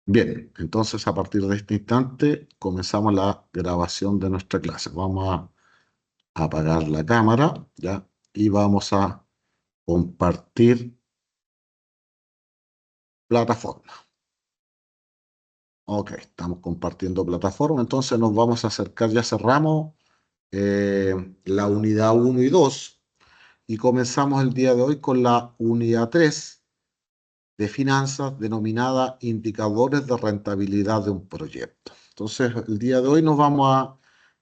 Bien, entonces a partir de este instante comenzamos la grabación de nuestra clase. Vamos a apagar la cámara, ¿ya? Y vamos a compartir plataforma. Ok, estamos compartiendo plataforma, entonces nos vamos a acercar, ya cerramos eh, la unidad uno y 2 y comenzamos el día de hoy con la unidad 3 de finanzas denominada indicadores de rentabilidad de un proyecto. Entonces, el día de hoy nos vamos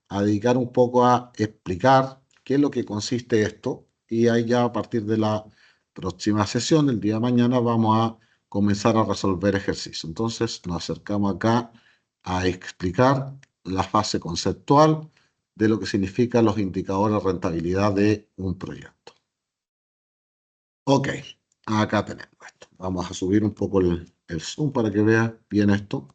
a dedicar un poco a explicar qué es lo que consiste esto y ahí ya a partir de la próxima sesión, el día de mañana, vamos a comenzar a resolver ejercicios. Entonces, nos acercamos acá a explicar la fase conceptual de lo que significan los indicadores de rentabilidad de un proyecto. Ok, acá tenemos esto. Vamos a subir un poco el zoom para que veas bien esto.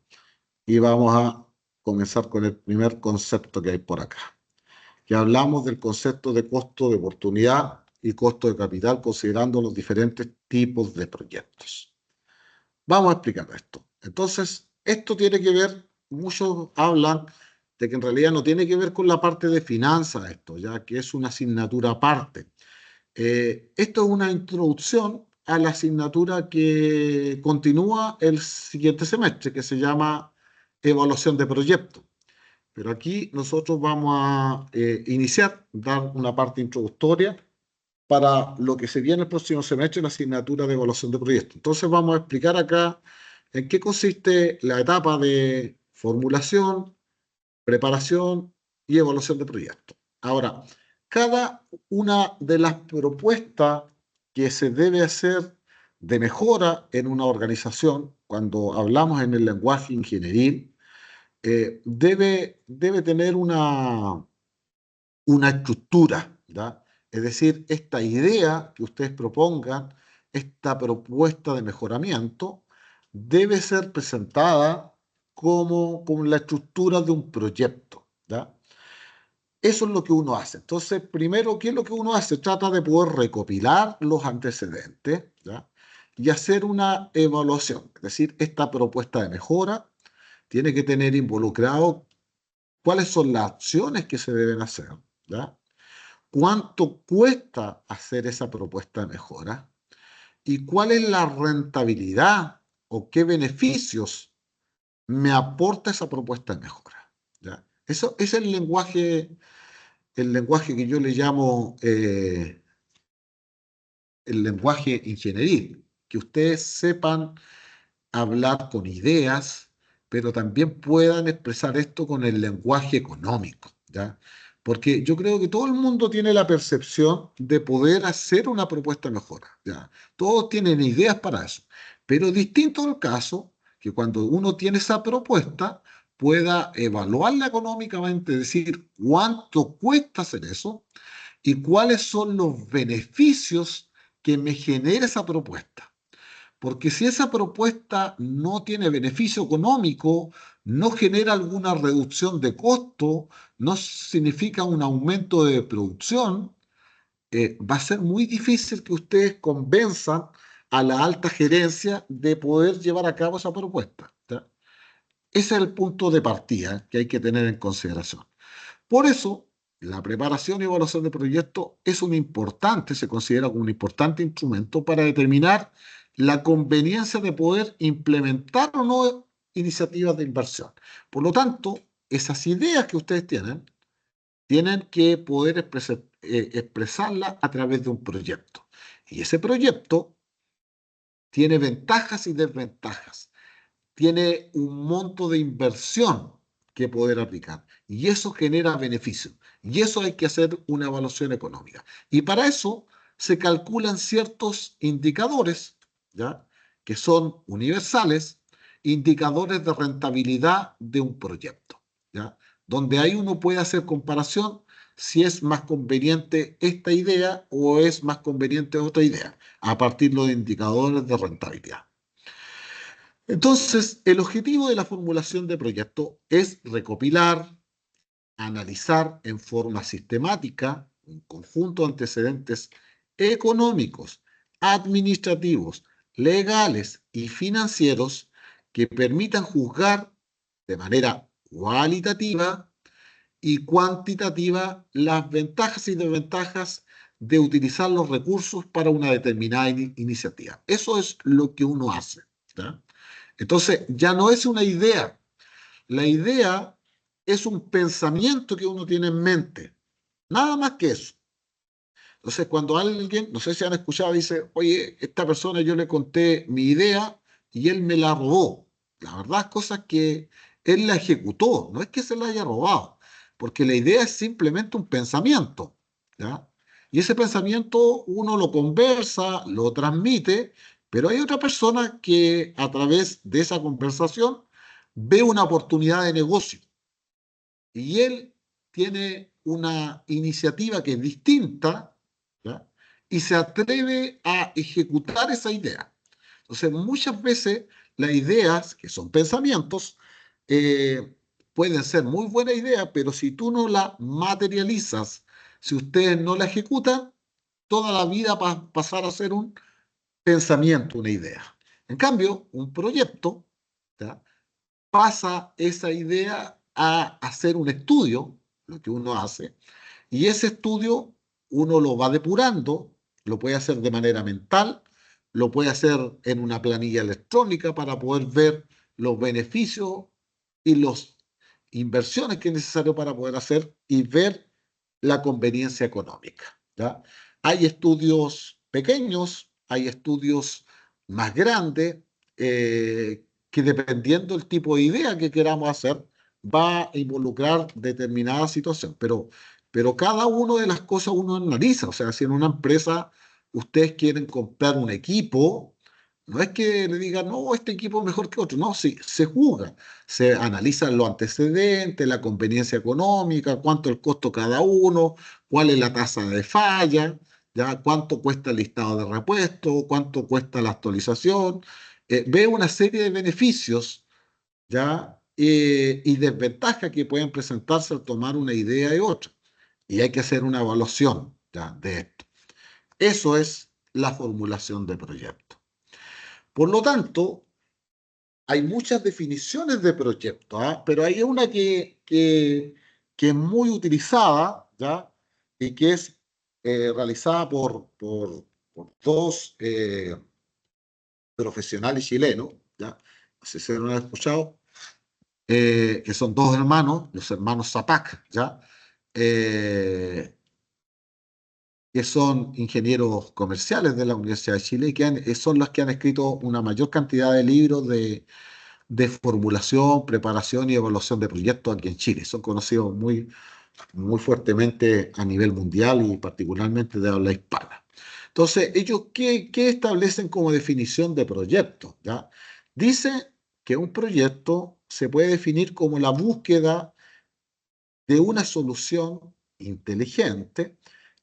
Y vamos a comenzar con el primer concepto que hay por acá. Que hablamos del concepto de costo de oportunidad y costo de capital considerando los diferentes tipos de proyectos. Vamos a explicar esto. Entonces, esto tiene que ver, muchos hablan de que en realidad no tiene que ver con la parte de finanzas esto, ya que es una asignatura aparte. Esto es una introducción a la asignatura que continúa el siguiente semestre, que se llama Evaluación de Proyectos. Pero aquí nosotros vamos a iniciar, dar una parte introductoria para lo que sería en el próximo semestre la asignatura de Evaluación de Proyectos. Entonces vamos a explicar acá en qué consiste la etapa de formulación, preparación y evaluación de proyectos. Ahora, cada una de las propuestas que se debe hacer de mejora en una organización, cuando hablamos en el lenguaje ingenieril, debe tener una estructura, ¿ya? Es decir, esta idea que ustedes propongan, esta propuesta de mejoramiento, debe ser presentada como con la estructura de un proyecto, ¿ya? Eso es lo que uno hace. Entonces, primero, ¿qué es lo que uno hace? Trata de poder recopilar los antecedentes, ¿ya? Y hacer una evaluación. Es decir, esta propuesta de mejora tiene que tener involucrado cuáles son las acciones que se deben hacer, ¿ya? ¿Cuánto cuesta hacer esa propuesta de mejora? ¿Y cuál es la rentabilidad o qué beneficios me aporta esa propuesta de mejora? ¿Ya? Eso es el lenguaje que yo le llamo el lenguaje ingenieril, que ustedes sepan hablar con ideas, pero también puedan expresar esto con el lenguaje económico, ¿ya? Porque yo creo que todo el mundo tiene la percepción de poder hacer una propuesta de mejora, ¿ya? Todos tienen ideas para eso, pero es distinto el caso que cuando uno tiene esa propuesta pueda evaluarla económicamente, decir cuánto cuesta hacer eso y cuáles son los beneficios que me genera esa propuesta. Porque si esa propuesta no tiene beneficio económico, no genera alguna reducción de costo, no significa un aumento de producción, va a ser muy difícil que ustedes convenzan a la alta gerencia de poder llevar a cabo esa propuesta, ¿ya? Ese es el punto de partida que hay que tener en consideración. Por eso, la preparación y evaluación de proyectos es un importante, se considera como un importante instrumento para determinar la conveniencia de poder implementar o no iniciativas de inversión. Por lo tanto, esas ideas que ustedes tienen que poder expresarlas a través de un proyecto. Y ese proyecto tiene ventajas y desventajas, tiene un monto de inversión que poder aplicar y eso genera beneficios y eso hay que hacer una evaluación económica. Y para eso se calculan ciertos indicadores, ¿ya? Que son universales, indicadores de rentabilidad de un proyecto, ¿ya? Donde ahí uno puede hacer comparación si es más conveniente esta idea o es más conveniente otra idea, a partir de los indicadores de rentabilidad. Entonces, el objetivo de la formulación de proyecto es recopilar, analizar en forma sistemática un conjunto de antecedentes económicos, administrativos, legales y financieros que permitan juzgar de manera cualitativa y cuantitativa las ventajas y desventajas de utilizar los recursos para una determinada iniciativa. Eso es lo que uno hace, ¿ya? Entonces, ya no es una idea. La idea es un pensamiento que uno tiene en mente. Nada más que eso. Entonces, cuando alguien, no sé si han escuchado, dice, oye, esta persona yo le conté mi idea y él me la robó. La verdad es cosa que él la ejecutó, no es que se la haya robado, porque la idea es simplemente un pensamiento, ¿ya? Y ese pensamiento uno lo conversa, lo transmite, pero hay otra persona que a través de esa conversación ve una oportunidad de negocio y él tiene una iniciativa que es distinta, ¿ya? Y se atreve a ejecutar esa idea. Entonces, muchas veces las ideas, que son pensamientos, pueden ser muy buena idea, pero si tú no la materializas, si ustedes no la ejecutan, toda la vida va a pasar a ser un pensamiento, una idea. En cambio, un proyecto, ¿ya?, pasa esa idea a hacer un estudio, lo que uno hace, y ese estudio uno lo va depurando, lo puede hacer de manera mental, lo puede hacer en una planilla electrónica para poder ver los beneficios y las inversiones que es necesario para poder hacer y ver la conveniencia económica, ¿ya? Hay estudios pequeños, hay estudios más grandes, que dependiendo del tipo de idea que queramos hacer, va a involucrar determinada situación. Pero cada una de las cosas uno analiza. O sea, si en una empresa ustedes quieren comprar un equipo, no es que le digan, no, este equipo es mejor que otro. No, sí, se juzga. Se analizan los antecedentes, la conveniencia económica, cuánto el costo cada uno, cuál es la tasa de falla, ya, cuánto cuesta el listado de repuesto, cuánto cuesta la actualización. Ve una serie de beneficios, ya, y desventajas que pueden presentarse al tomar una idea y otra. Y hay que hacer una evaluación, ya, de esto. Eso es la formulación de proyecto. Por lo tanto, hay muchas definiciones de proyecto, ¿ah? Pero hay una que es muy utilizada, ¿ya? Y que es realizada por dos profesionales chilenos, ¿ya? No sé si lo han escuchado, que son dos hermanos, los hermanos Zapac, ¿ya? Eh, que son ingenieros comerciales de la Universidad de Chile y son los que han escrito una mayor cantidad de libros de formulación, preparación y evaluación de proyectos aquí en Chile. Son conocidos muy fuertemente a nivel mundial y particularmente de habla hispana. Entonces, ellos, ¿qué establecen como definición de proyecto? ¿Ya? Dice que un proyecto se puede definir como la búsqueda de una solución inteligente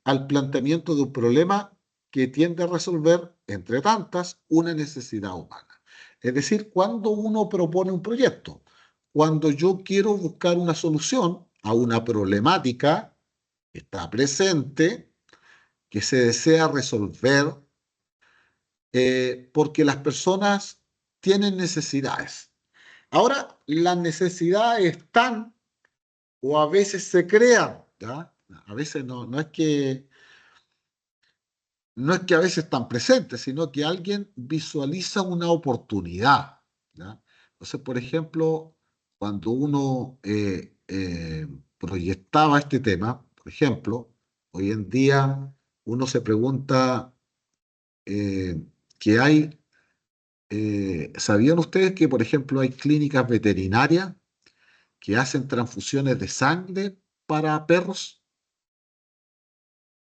al planteamiento de un problema que tiende a resolver, entre tantas, una necesidad humana. Es decir, cuando uno propone un proyecto, cuando yo quiero buscar una solución a una problemática que está presente, que se desea resolver, porque las personas tienen necesidades. Ahora, las necesidades están o a veces se crean, ¿ya? A veces no es que a veces están presentes, sino que alguien visualiza una oportunidad, ¿ya? Entonces, por ejemplo, cuando uno proyectaba este tema, por ejemplo, hoy en día uno se pregunta eh, que ¿sabían ustedes que, por ejemplo, hay clínicas veterinarias que hacen transfusiones de sangre para perros?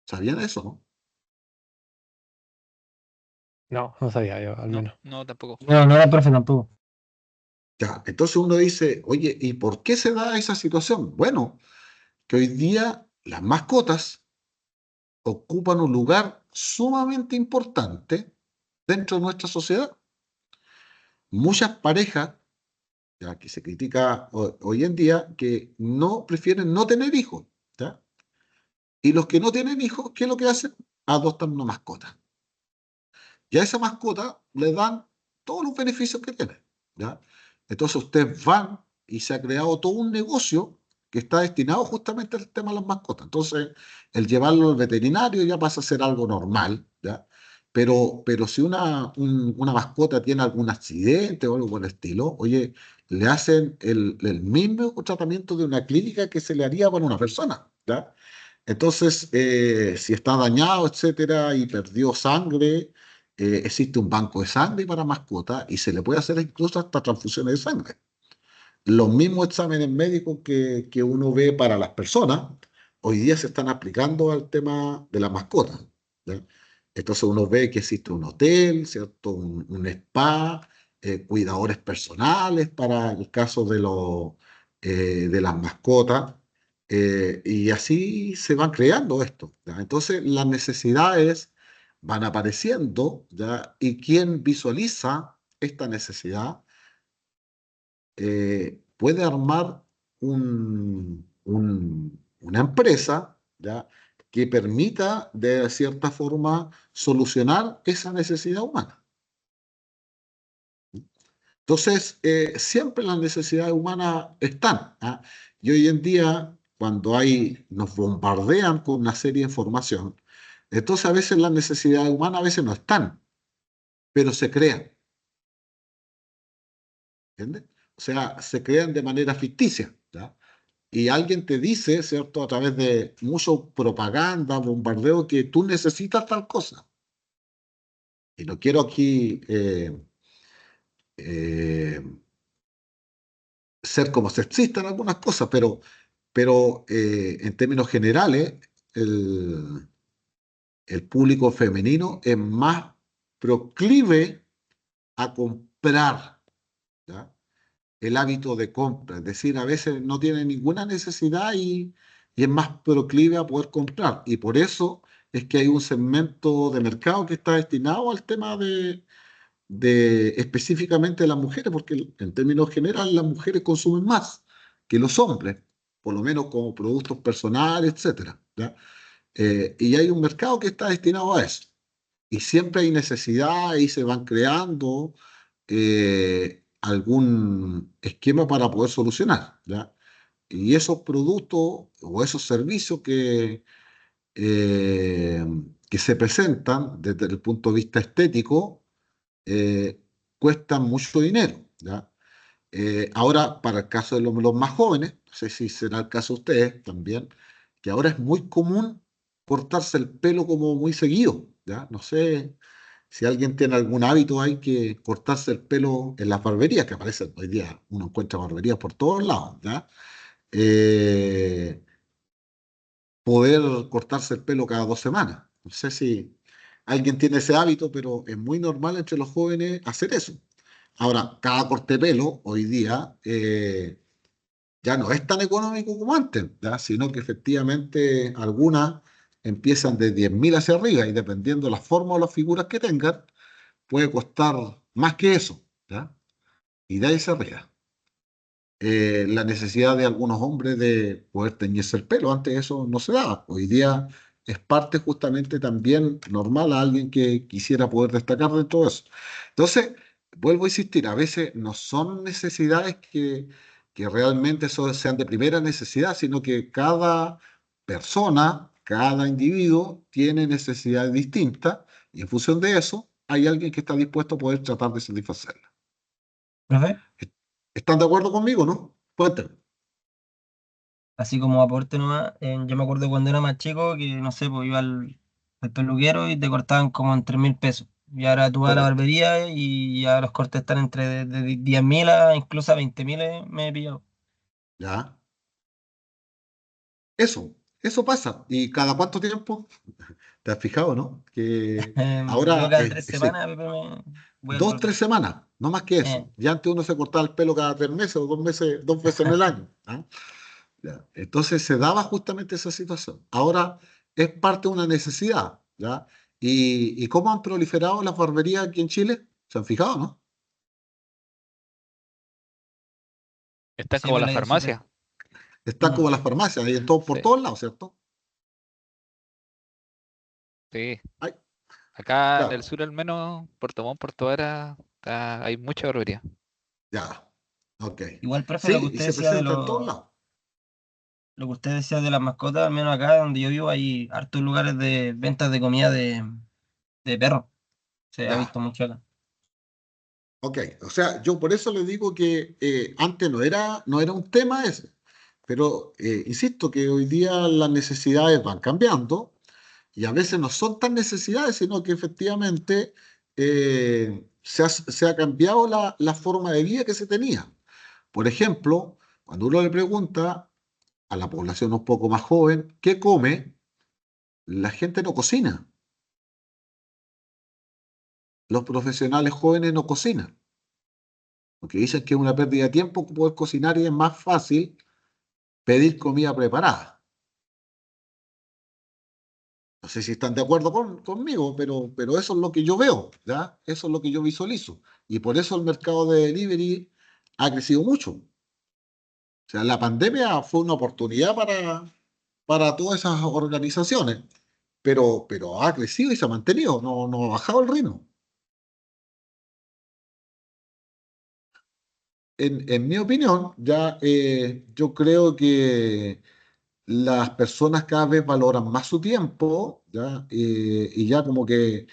¿Sabían eso, no? No, no sabía yo, al No, menos. no tampoco. No, no era profe tampoco. Ya, entonces uno dice, oye, ¿y por qué se da esa situación? Bueno, que hoy día las mascotas ocupan un lugar sumamente importante dentro de nuestra sociedad. Muchas parejas, ya que se critica hoy en día, que no prefieren no tener hijos, ¿ya? Y los que no tienen hijos, ¿qué es lo que hacen? Adoptan una mascota. Y a esa mascota le dan todos los beneficios que tiene, ¿ya? Entonces ustedes van y se ha creado todo un negocio que está destinado justamente al tema de las mascotas. Entonces, el llevarlo al veterinario ya pasa a ser algo normal, ¿ya? Pero si una mascota tiene algún accidente o algo por el estilo, oye, le hacen el mismo tratamiento de una clínica que se le haría para una persona, ¿ya? Entonces, si está dañado, etcétera, y perdió sangre, existe un banco de sangre para mascotas y se le puede hacer incluso hasta transfusiones de sangre. Los mismos exámenes médicos que uno ve para las personas, hoy día se están aplicando al tema de las mascotas, ¿ya? Entonces uno ve que existe un hotel, ¿cierto? Un spa, cuidadores personales para el caso de las mascotas, y así se van creando esto, ¿ya? Entonces las necesidades van apareciendo, ¿ya? Y quien visualiza esta necesidad puede armar una empresa, ¿ya? Que permita de cierta forma solucionar esa necesidad humana. Entonces, siempre las necesidades humanas están, ¿ah? Y hoy en día, cuando nos bombardean con una serie de información, entonces a veces las necesidades humanas a veces no están, pero se crean, ¿entiendes? O sea, se crean de manera ficticia, ¿ya? Y alguien te dice, ¿cierto?, a través de mucho propaganda, bombardeo, que tú necesitas tal cosa. Y no quiero aquí eh, ser como sexista en algunas cosas, pero en términos generales, el, el público femenino es más proclive a comprar, ¿ya? El hábito de compra, es decir, a veces no tiene ninguna necesidad y es más proclive a poder comprar. Y por eso es que hay un segmento de mercado que está destinado al tema de específicamente las mujeres, porque en términos generales las mujeres consumen más que los hombres, por lo menos como productos personales, etcétera, ¿ya? Y hay un mercado que está destinado a eso. Y siempre hay necesidad y se van creando algún esquema para poder solucionar, ¿ya? Y esos productos o esos servicios eh, que se presentan desde el punto de vista estético eh, cuestan mucho dinero, ¿ya? Ahora, para el caso de los más jóvenes, no sé si será el caso de ustedes también, que ahora es muy común cortarse el pelo como muy seguido, ¿ya? No sé si alguien tiene algún hábito, hay que cortarse el pelo en las barberías, que aparecen hoy día, uno encuentra barberías por todos lados, ¿ya? Eh, Poder cortarse el pelo cada 2 semanas. No sé si alguien tiene ese hábito, pero es muy normal entre los jóvenes hacer eso. Ahora, cada corte de pelo hoy día ya no es tan económico como antes, ¿ya? Sino que efectivamente algunas empiezan de 10.000 hacia arriba y dependiendo de la forma o las figuras que tengan, puede costar más que eso, ¿ya? Y de ahí se arriba. La necesidad de algunos hombres de poder teñirse el pelo, antes eso no se daba. Hoy día es parte justamente también normal a alguien que quisiera poder destacar de todo eso. Entonces, vuelvo a insistir, a veces no son necesidades que realmente sean de primera necesidad, sino que cada persona, cada individuo tiene necesidades distintas y en función de eso hay alguien que está dispuesto a poder tratar de satisfacerla. Profe, ¿Están de acuerdo conmigo, no? Cuéntenme. así como aporte nomás, yo me acuerdo cuando era más chico que, no sé, pues iba al peluquero y te cortaban como en 3.000 pesos. Y ahora tú vas a la Correcto. barbería y ya los cortes están entre de 10.000 a incluso a 20.000, me he pillado. ¿Ya? Eso pasa. ¿Y cada cuánto tiempo? ¿Te has fijado, no? Que Yo ahora cada 3 semanas, sí, Pepe, me voy al 2, 3 semanas, no más que eh, eso. Ya antes uno se cortaba el pelo cada 3 meses o 2 meses, 2 veces en el año. ¿Ah? Ya. Entonces se daba justamente esa situación. Ahora es parte de una necesidad, ¿ya? ¿Y cómo han proliferado las barberías aquí en Chile? ¿Se han fijado, no? Están sí, como pues las la idea es súper. farmacias. Están Mm. como las farmacias, ahí por Sí, todos lados, ¿cierto? sí. Ay, Acá en el claro, sur al menos, Puerto Montt, Puerto Varas, hay mucha barbería. ya. Ok. Igual, profe, lo que Sí, y usted se decía de presenta en todos los, lados. lo que usted decía de las mascotas, al menos acá donde yo vivo hay hartos lugares de ventas de comida de perros. Se ha Ya. visto mucho acá. Ok. O sea, yo por eso le digo que antes no era un tema ese. Pero insisto que hoy día las necesidades van cambiando y a veces no son tan necesidades, sino que efectivamente se ha cambiado la forma de vida que se tenía. Por ejemplo, cuando uno le pregunta a la población un poco más joven qué come, la gente no cocina. Los profesionales jóvenes no cocinan, porque dicen que es una pérdida de tiempo poder cocinar y es más fácil pedir comida preparada. No sé si están de acuerdo conmigo, pero eso es lo que yo veo, ¿ya? Eso es lo que yo visualizo. Y por eso el mercado de delivery ha crecido mucho. O sea, la pandemia fue una oportunidad para todas esas organizaciones, pero ha crecido y se ha mantenido, no ha bajado el ritmo. En mi opinión, ya yo creo que las personas cada vez valoran más su tiempo, ¿ya? Y ya como que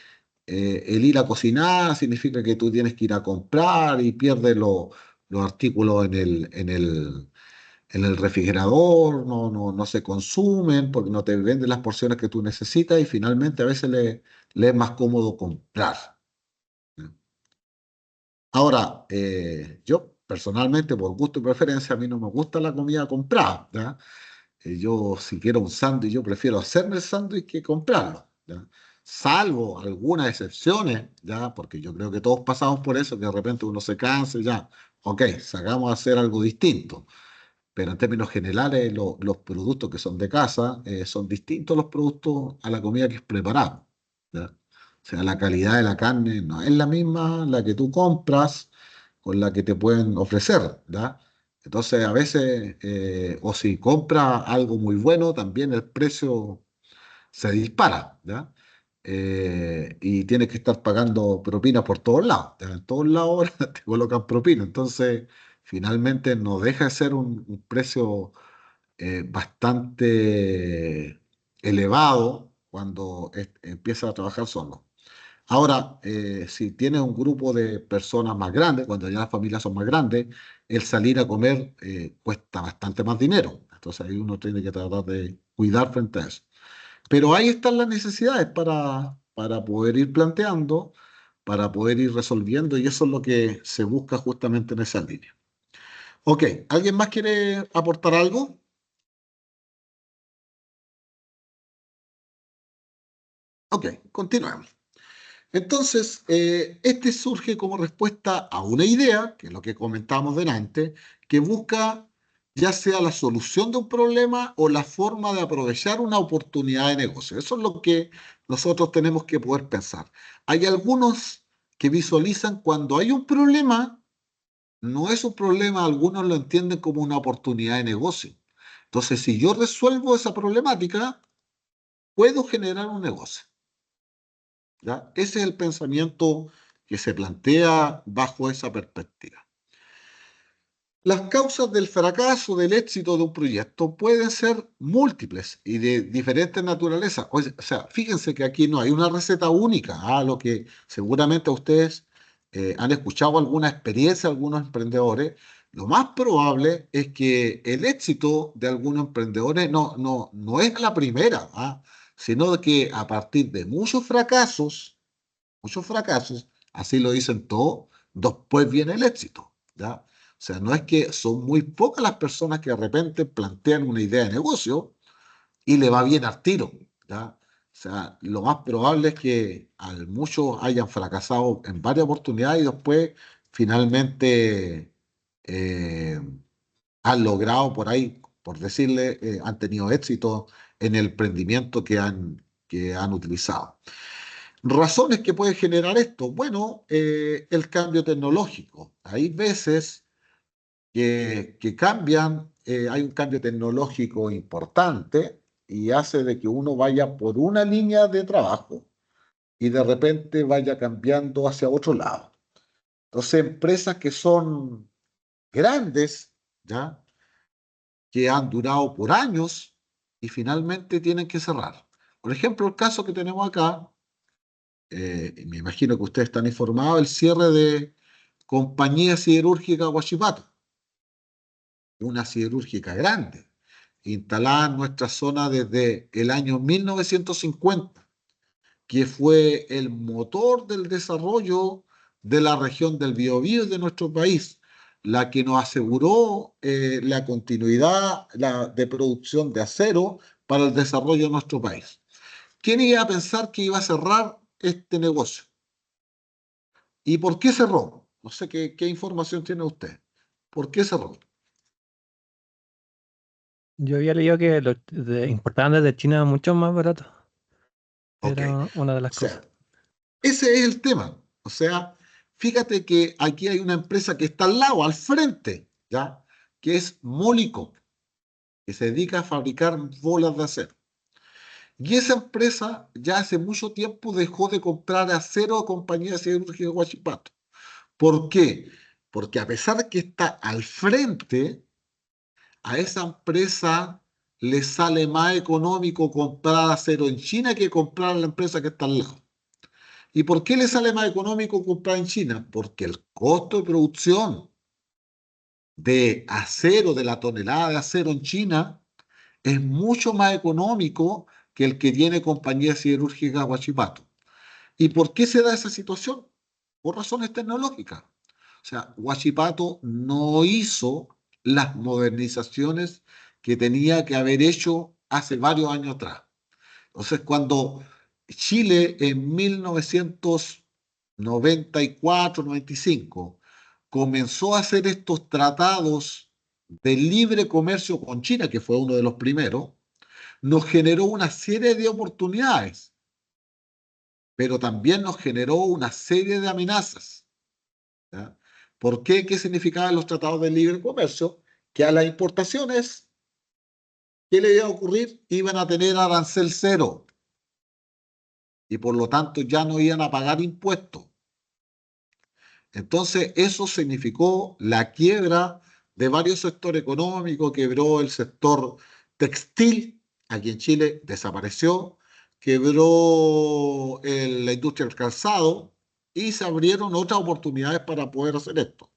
el ir a cocinar significa que tú tienes que ir a comprar y pierdes los artículos en el refrigerador, no se consumen porque no te venden las porciones que tú necesitas y finalmente a veces le es más cómodo comprar. ¿Ya? Ahora, yo personalmente, por gusto y preferencia, a mí no me gusta la comida comprada, ¿ya? Yo, si quiero un sándwich, yo prefiero hacerme el sándwich que comprarlo, ¿ya? Salvo algunas excepciones, ¿ya? Porque yo creo que todos pasamos por eso, que de repente uno se cansa, y ya, ok, salgamos a hacer algo distinto. Pero en términos generales, los productos que son de casa son distintos a los productos a la comida que es preparada, ¿ya? O sea, la calidad de la carne no es la misma la que tú compras con la que te pueden ofrecer, ¿ya? Entonces, a veces, o si compras algo muy bueno, también el precio se dispara, ¿ya? Y tienes que estar pagando propinas por todos lados, ¿ya? En todos lados ahora te colocan propina. Entonces, finalmente no deja de ser un precio bastante elevado cuando empieza a trabajar solo. Ahora, si tienes un grupo de personas más grandes, cuando ya las familias son más grandes, el salir a comer cuesta bastante más dinero. Entonces ahí uno tiene que tratar de cuidar frente a eso. Pero ahí están las necesidades para poder ir planteando, para poder ir resolviendo, y eso es lo que se busca justamente en esa línea. Ok, ¿alguien más quiere aportar algo? Ok, continuemos. Entonces, este surge como respuesta a una idea, que es lo que comentamos delante, que busca ya sea la solución de un problema o la forma de aprovechar una oportunidad de negocio. Eso es lo que nosotros tenemos que poder pensar. Hay algunos que visualizan cuando hay un problema, no es un problema, algunos lo entienden como una oportunidad de negocio. Entonces, si yo resuelvo esa problemática, puedo generar un negocio. ¿Ya? Ese es el pensamiento que se plantea bajo esa perspectiva. Las causas del fracaso, del éxito de un proyecto pueden ser múltiples y de diferentes naturalezas. O sea, fíjense que aquí no hay una receta única, lo que seguramente ustedes han escuchado alguna experiencia de algunos emprendedores. Lo más probable es que el éxito de algunos emprendedores no es la primera, sino que a partir de muchos fracasos, así lo dicen todos, después viene el éxito, ¿ya? O sea, no es que son muy pocas las personas que de repente plantean una idea de negocio y le va bien al tiro, ¿ya? O sea, lo más probable es que muchos hayan fracasado en varias oportunidades y después finalmente eh, han logrado por ahí, por decirle, han tenido éxito en el emprendimiento que han utilizado. Razones que puede generar esto. Bueno, el cambio tecnológico. Hay veces que cambian, hay un cambio tecnológico importante y hace de que uno vaya por una línea de trabajo y de repente vaya cambiando hacia otro lado. Entonces, empresas que son grandes, ¿ya? Que han durado por años y finalmente tienen que cerrar. Por ejemplo, el caso que tenemos acá, me imagino que ustedes están informados, el cierre de Compañía Siderúrgica Huachipato, una siderúrgica grande, instalada en nuestra zona desde el año 1950, que fue el motor del desarrollo de la región del Biobío de nuestro país, la que nos aseguró la continuidad de producción de acero para el desarrollo de nuestro país. ¿Quién iba a pensar que iba a cerrar este negocio? ¿Y por qué cerró? No sé qué información tiene usted. ¿Por qué cerró? Yo había leído que los importaban desde China mucho más barato. Ok, Era una de las o sea, cosas. ese es el tema. O sea, fíjate que aquí hay una empresa que está al lado, al frente, ¿ya? Que es Mólico, que se dedica a fabricar bolas de acero. Y esa empresa ya hace mucho tiempo dejó de comprar acero a Compañía Siderúrgica de Huachipato. ¿Por qué? Porque a pesar de que está al frente, a esa empresa le sale más económico comprar acero en China que comprar a la empresa que está al lado. ¿Y por qué le sale más económico comprar en China? Porque el costo de producción de acero, de la tonelada de acero en China, es mucho más económico que el que tiene Compañía Siderúrgica Huachipato. ¿Y por qué se da esa situación? Por razones tecnológicas. O sea, Huachipato no hizo las modernizaciones que tenía que haber hecho hace varios años atrás. Entonces, cuando Chile en 1994-95 comenzó a hacer estos tratados de libre comercio con China, que fue uno de los primeros, nos generó una serie de oportunidades, pero también nos generó una serie de amenazas. ¿Ya? ¿Por qué? ¿Qué significaban los tratados de libre comercio? Que a las importaciones, ¿qué le iba a ocurrir? Iban a tener arancel cero y por lo tanto ya no iban a pagar impuestos. Entonces, eso significó la quiebra de varios sectores económicos, quebró el sector textil, aquí en Chile desapareció, quebró la industria del calzado y se abrieron otras oportunidades para poder hacer esto.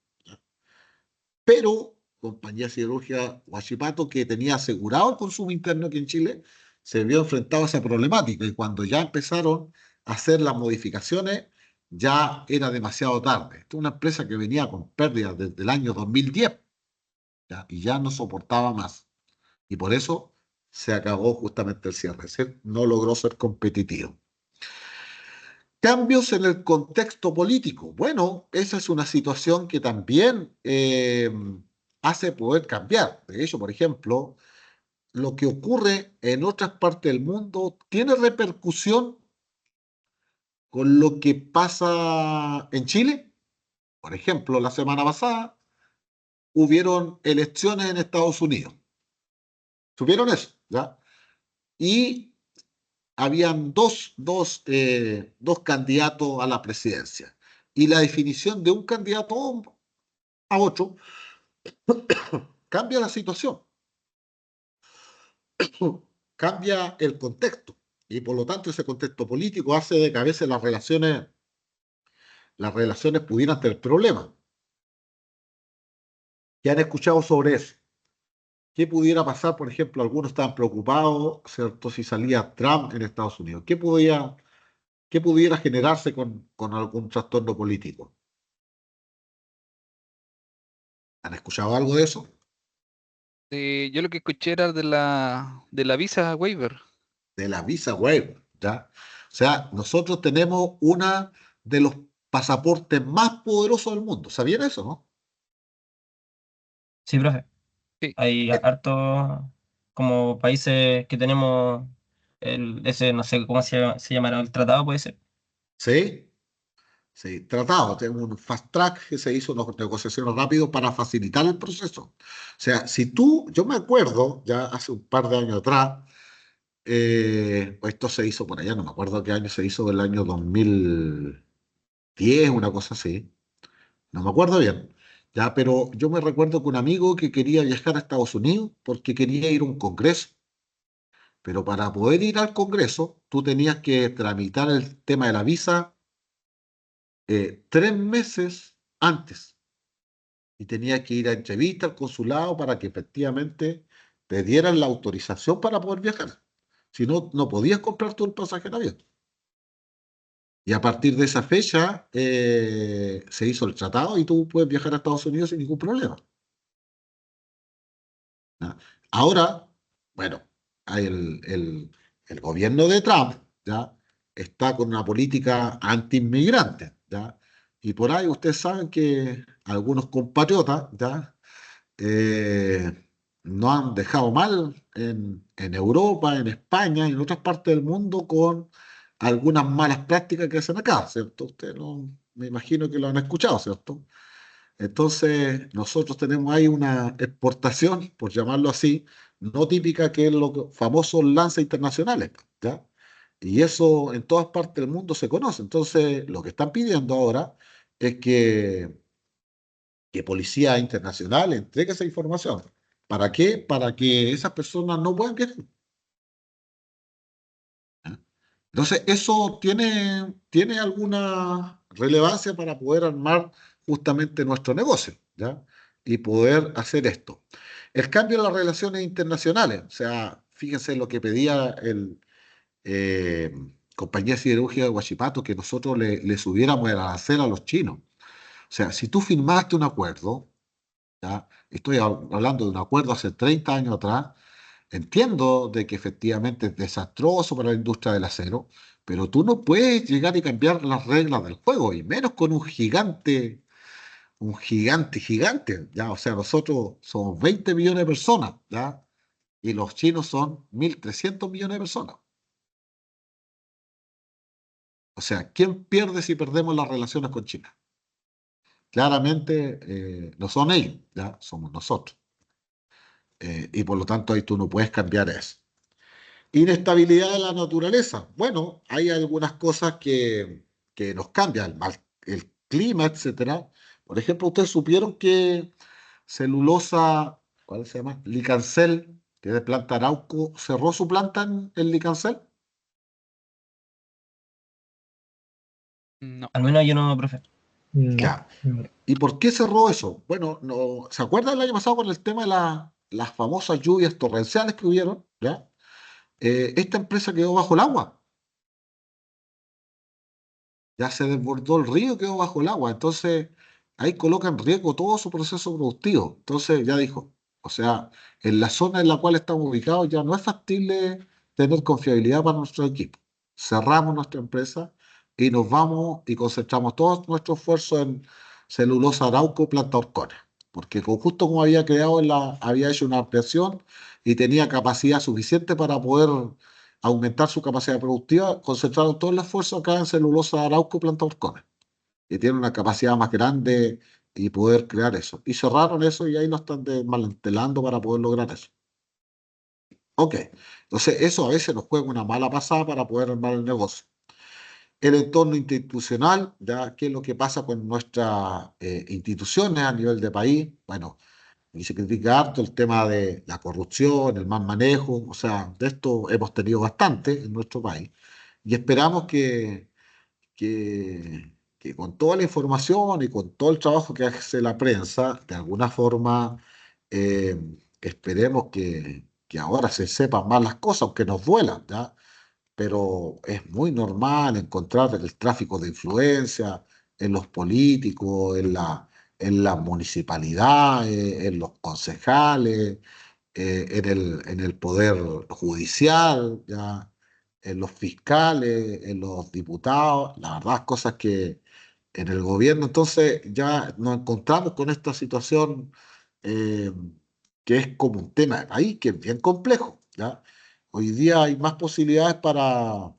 Pero Compañía Siderúrgica Huachipato, que tenía asegurado el consumo interno aquí en Chile, se vio enfrentado a esa problemática y cuando ya empezaron a hacer las modificaciones, ya era demasiado tarde. Esta es una empresa que venía con pérdidas desde el año 2010, ¿ya? Y ya no soportaba más. Y por eso se acabó justamente el cierre. No logró ser competitivo. Cambios en el contexto político. Bueno, esa es una situación que también hace poder cambiar. De hecho, por ejemplo, lo que ocurre en otras partes del mundo tiene repercusión con lo que pasa en Chile. Por ejemplo, la semana pasada hubieron elecciones en Estados Unidos. ¿Supieron eso? ¿Ya? Y habían dos candidatos a la presidencia. Y la definición de un candidato a otro cambia la situación, cambia el contexto. Y por lo tanto ese contexto político hace de que a veces las relaciones pudieran tener problemas. ¿Qué han escuchado sobre eso? ¿Qué pudiera pasar? Por ejemplo, algunos estaban preocupados, ¿cierto? Si salía Trump en Estados Unidos. ¿Qué pudiera generarse con algún trastorno político? ¿Han escuchado algo de eso? Yo lo que escuché era de la visa waiver. De la visa waiver, ¿ya? O sea, nosotros tenemos una de los pasaportes más poderosos del mundo. ¿Sabían eso, no? Sí, profe. Sí, Hay Eh, hartos como países que tenemos ese, no sé cómo se llamará el tratado, puede ser. Sí, sí, tratado. Tenemos un fast track que se hizo una negociación rápido para facilitar el proceso. O sea, yo me acuerdo, ya hace un par de años atrás, esto se hizo por allá, no me acuerdo qué año se hizo, el año 2010, una cosa así, no me acuerdo bien, Ya, pero yo me recuerdo que un amigo que quería viajar a Estados Unidos porque quería ir a un congreso, pero para poder ir al congreso tú tenías que tramitar el tema de la visa 3 meses antes y tenías que ir a entrevista al consulado para que efectivamente te dieran la autorización para poder viajar. Si no, no podías comprar todo el pasaje en avión. Y a partir de esa fecha se hizo el tratado y tú puedes viajar a Estados Unidos sin ningún problema. ¿Ya? Ahora, bueno, hay el gobierno de Trump, ¿ya? Está con una política anti-inmigrante, ¿ya? Y por ahí ustedes saben que algunos compatriotas, ¿ya? Eh, no han dejado mal en Europa, en España y en otras partes del mundo con algunas malas prácticas que hacen acá, ¿cierto? Usted no, me imagino que lo han escuchado, ¿cierto? Entonces, nosotros tenemos ahí una exportación, por llamarlo así, no típica, que es los famosos lanzas internacionales, ¿ya? Y eso en todas partes del mundo se conoce. Entonces, lo que están pidiendo ahora es que Policía Internacional entregue esa información. ¿Para qué? Para que esas personas no puedan viajar. ¿Ya? Entonces, eso tiene alguna relevancia para poder armar justamente nuestro negocio, ¿ya? Y poder hacer esto. El cambio en las relaciones internacionales, o sea, fíjense lo que pedía el Compañía Siderúrgica de Huachipato, que nosotros le subiéramos el arancel a los chinos. O sea, si tú firmaste un acuerdo, ¿ya? Estoy hablando de un acuerdo hace 30 años atrás. Entiendo de que efectivamente es desastroso para la industria del acero, pero tú no puedes llegar y cambiar las reglas del juego, y menos con un gigante, gigante, ¿ya? O sea, nosotros somos 20 millones de personas, ¿ya? Y los chinos son 1.300 millones de personas. O sea, ¿quién pierde si perdemos las relaciones con China? Claramente no son ellos, ¿ya? Somos nosotros. Y por lo tanto ahí tú no puedes cambiar eso. Inestabilidad de la naturaleza. Bueno, hay algunas cosas que nos cambian, el clima, etcétera. Por ejemplo, ustedes supieron que celulosa, ¿cuál se llama? Licancel, que es de planta Arauco, cerró su planta en Licancel. No. Al menos yo no, profe. No. Claro. ¿Y por qué cerró eso? Bueno, no, ¿se acuerdan el año pasado con el tema de las famosas lluvias torrenciales que hubieron? ¿Ya? Esta empresa quedó bajo el agua. Ya se desbordó el río, quedó bajo el agua. Entonces, ahí coloca en riesgo todo su proceso productivo. Entonces, ya dijo, o sea, en la zona en la cual estamos ubicados ya no es factible tener confiabilidad para nuestro equipo. Cerramos nuestra empresa y nos vamos y concentramos todo nuestro esfuerzo en celulosa Arauco, planta Orcones. Porque justo como había creado, había hecho una ampliación y tenía capacidad suficiente para poder aumentar su capacidad productiva, concentraron todo el esfuerzo acá en celulosa Arauco, planta Orcones, que tiene una capacidad más grande y poder crear eso. Y cerraron eso y ahí lo están desmantelando para poder lograr eso. Ok, entonces eso a veces nos juega una mala pasada para poder armar el negocio. El entorno institucional, ya qué es lo que pasa con nuestras instituciones a nivel de país. Bueno, y se critica harto el tema de la corrupción, el mal manejo, o sea, de esto hemos tenido bastante en nuestro país. Y esperamos que con toda la información y con todo el trabajo que hace la prensa, de alguna forma, eh, esperemos que ahora se sepan más las cosas, aunque nos duelan, ¿ya? Pero es muy normal encontrar el tráfico de influencia en los políticos, en la municipalidad, en los concejales, en el poder judicial, ya, en los fiscales, en los diputados, la verdad, cosas que en el gobierno, entonces ya nos encontramos con esta situación eh, que es como un tema de país, que es bien complejo, ¿ya? Hoy día hay más posibilidades para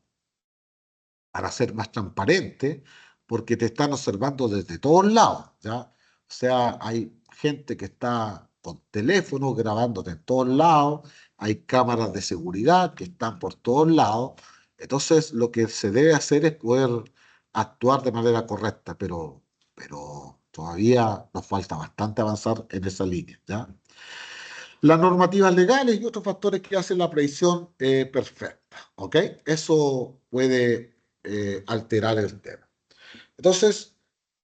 ser más transparente, porque te están observando desde todos lados, ¿ya? O sea, hay gente que está con teléfonos grabándote en todos lados, hay cámaras de seguridad que están por todos lados. Entonces, lo que se debe hacer es poder actuar de manera correcta, pero Todavía nos falta bastante avanzar en esa línea, ¿ya? Las normativas legales y otros factores que hacen la predicción perfecta, ¿ok? Eso puede alterar el tema. Entonces,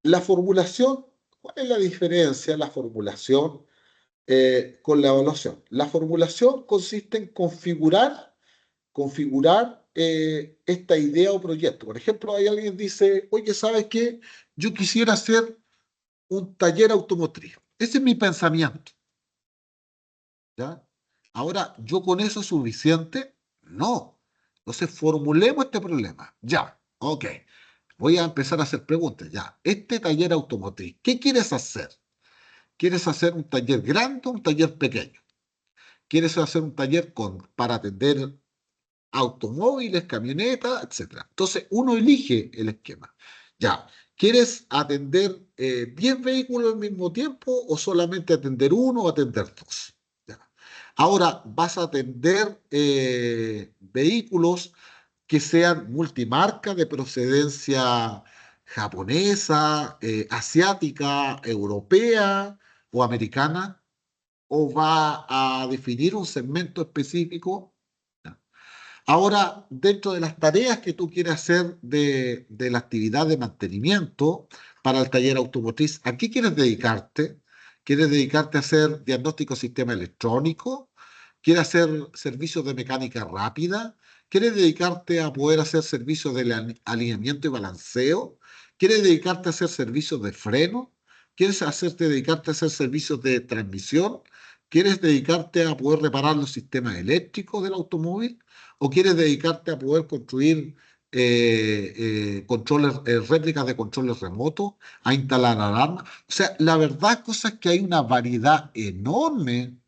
la formulación, ¿cuál es la diferencia? La formulación con la evaluación. La formulación consiste en configurar esta idea o proyecto. Por ejemplo, hay alguien que dice, oye, ¿sabes qué? Yo quisiera hacer un taller automotriz. Ese es mi pensamiento, ¿ya? Ahora, ¿yo con eso es suficiente? No. Entonces, formulemos este problema. Ya, ok. Voy a empezar a hacer preguntas. Ya, este taller automotriz, ¿qué quieres hacer? ¿Quieres hacer un taller grande o un taller pequeño? ¿Quieres hacer un taller para atender automóviles, camionetas, etcétera? Entonces, uno elige el esquema. Ya, ¿quieres atender 10 vehículos al mismo tiempo o solamente atender uno o atender dos? Ya. Ahora, vas a atender vehículos que sean multimarca de procedencia japonesa, asiática, europea o americana, o va a definir un segmento específico. Ahora, dentro de las tareas que tú quieres hacer de la actividad de mantenimiento para el taller automotriz, ¿a qué quieres dedicarte? ¿Quieres dedicarte a hacer diagnóstico de sistema electrónico? ¿Quieres hacer servicios de mecánica rápida? ¿Quieres dedicarte a poder hacer servicios de alineamiento y balanceo? ¿Quieres dedicarte a hacer servicios de freno? ¿Quieres dedicarte a hacer servicios de transmisión? ¿Quieres dedicarte a poder reparar los sistemas eléctricos del automóvil? ¿O quieres dedicarte a poder construir controles, réplicas de controles remotos, a instalar alarmas? O sea, la verdad cosa es que hay una variedad enorme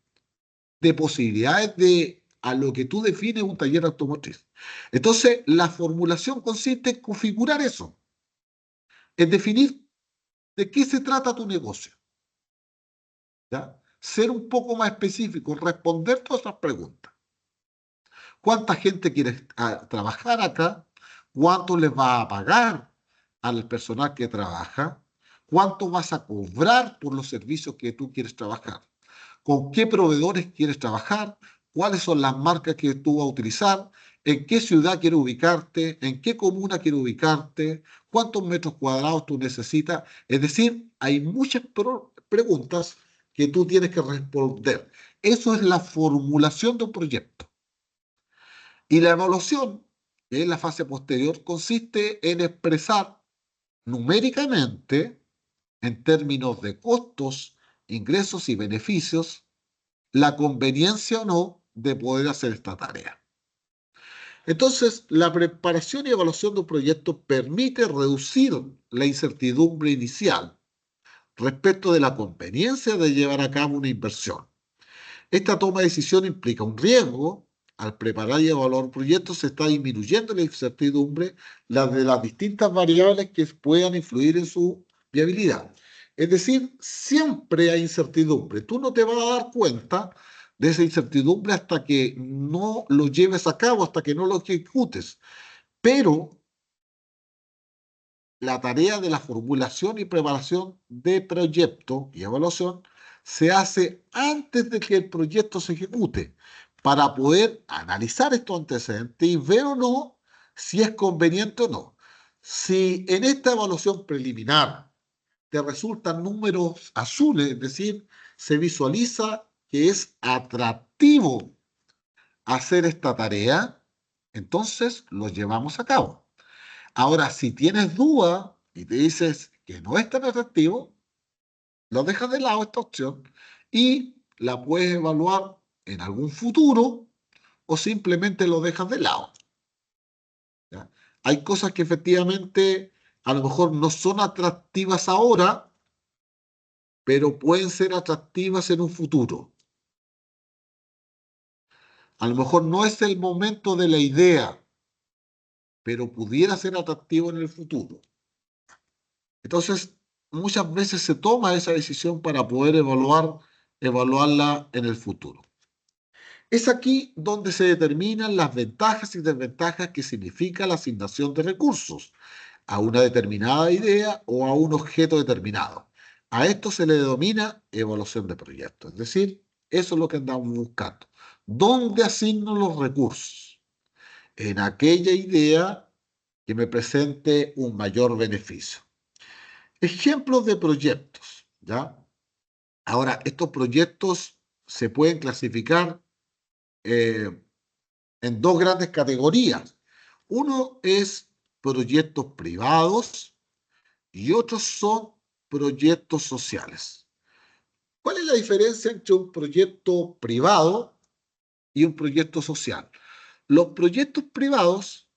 de posibilidades a lo que tú defines un taller automotriz. Entonces, la formulación consiste en configurar eso, en definir de qué se trata tu negocio, ¿ya? Ser un poco más específico, responder todas esas preguntas. ¿Cuánta gente quiere trabajar acá? ¿Cuánto les va a pagar al personal que trabaja? ¿Cuánto vas a cobrar por los servicios que tú quieres trabajar? ¿Con qué proveedores quieres trabajar? ¿Cuáles son las marcas que tú vas a utilizar? ¿En qué ciudad quieres ubicarte? ¿En qué comuna quieres ubicarte? ¿Cuántos metros cuadrados tú necesitas? Es decir, hay muchas preguntas que tú tienes que responder. Eso es la formulación de un proyecto. Y la evaluación, que es la fase posterior, consiste en expresar numéricamente, en términos de costos, ingresos y beneficios, la conveniencia o no de poder hacer esta tarea. Entonces, la preparación y evaluación de un proyecto permite reducir la incertidumbre inicial respecto de la conveniencia de llevar a cabo una inversión. Esta toma de decisión implica un riesgo. Al preparar y evaluar un proyecto se está disminuyendo la incertidumbre, de las distintas variables que puedan influir en su viabilidad. Es decir, siempre hay incertidumbre. Tú no te vas a dar cuenta de esa incertidumbre hasta que no lo lleves a cabo, hasta que no lo ejecutes. Pero la tarea de la formulación y preparación de proyecto y evaluación se hace antes de que el proyecto se ejecute para poder analizar estos antecedentes y ver o no si es conveniente o no. Si en esta evaluación preliminar te resultan números azules, es decir, se visualiza que es atractivo hacer esta tarea, entonces lo llevamos a cabo. Ahora, si tienes duda y te dices que no es tan atractivo, lo dejas de lado esta opción y la puedes evaluar en algún futuro o simplemente lo dejas de lado, ¿ya? Hay cosas que efectivamente a lo mejor no son atractivas ahora, pero pueden ser atractivas en un futuro. A lo mejor no es el momento de la idea, pero pudiera ser atractivo en el futuro. Entonces, muchas veces se toma esa decisión para poder evaluarla en el futuro. Es aquí donde se determinan las ventajas y desventajas que significa la asignación de recursos a una determinada idea o a un objeto determinado. A esto se le denomina evaluación de proyectos. Es decir, eso es lo que andamos buscando. ¿Dónde asigno los recursos? En aquella idea que me presente un mayor beneficio. Ejemplos de proyectos, ¿ya? Ahora, estos proyectos se pueden clasificar en dos grandes categorías. Uno es proyectos privados y otros son proyectos sociales. ¿Cuál es la diferencia entre un proyecto privado y un proyecto social? Los proyectos privados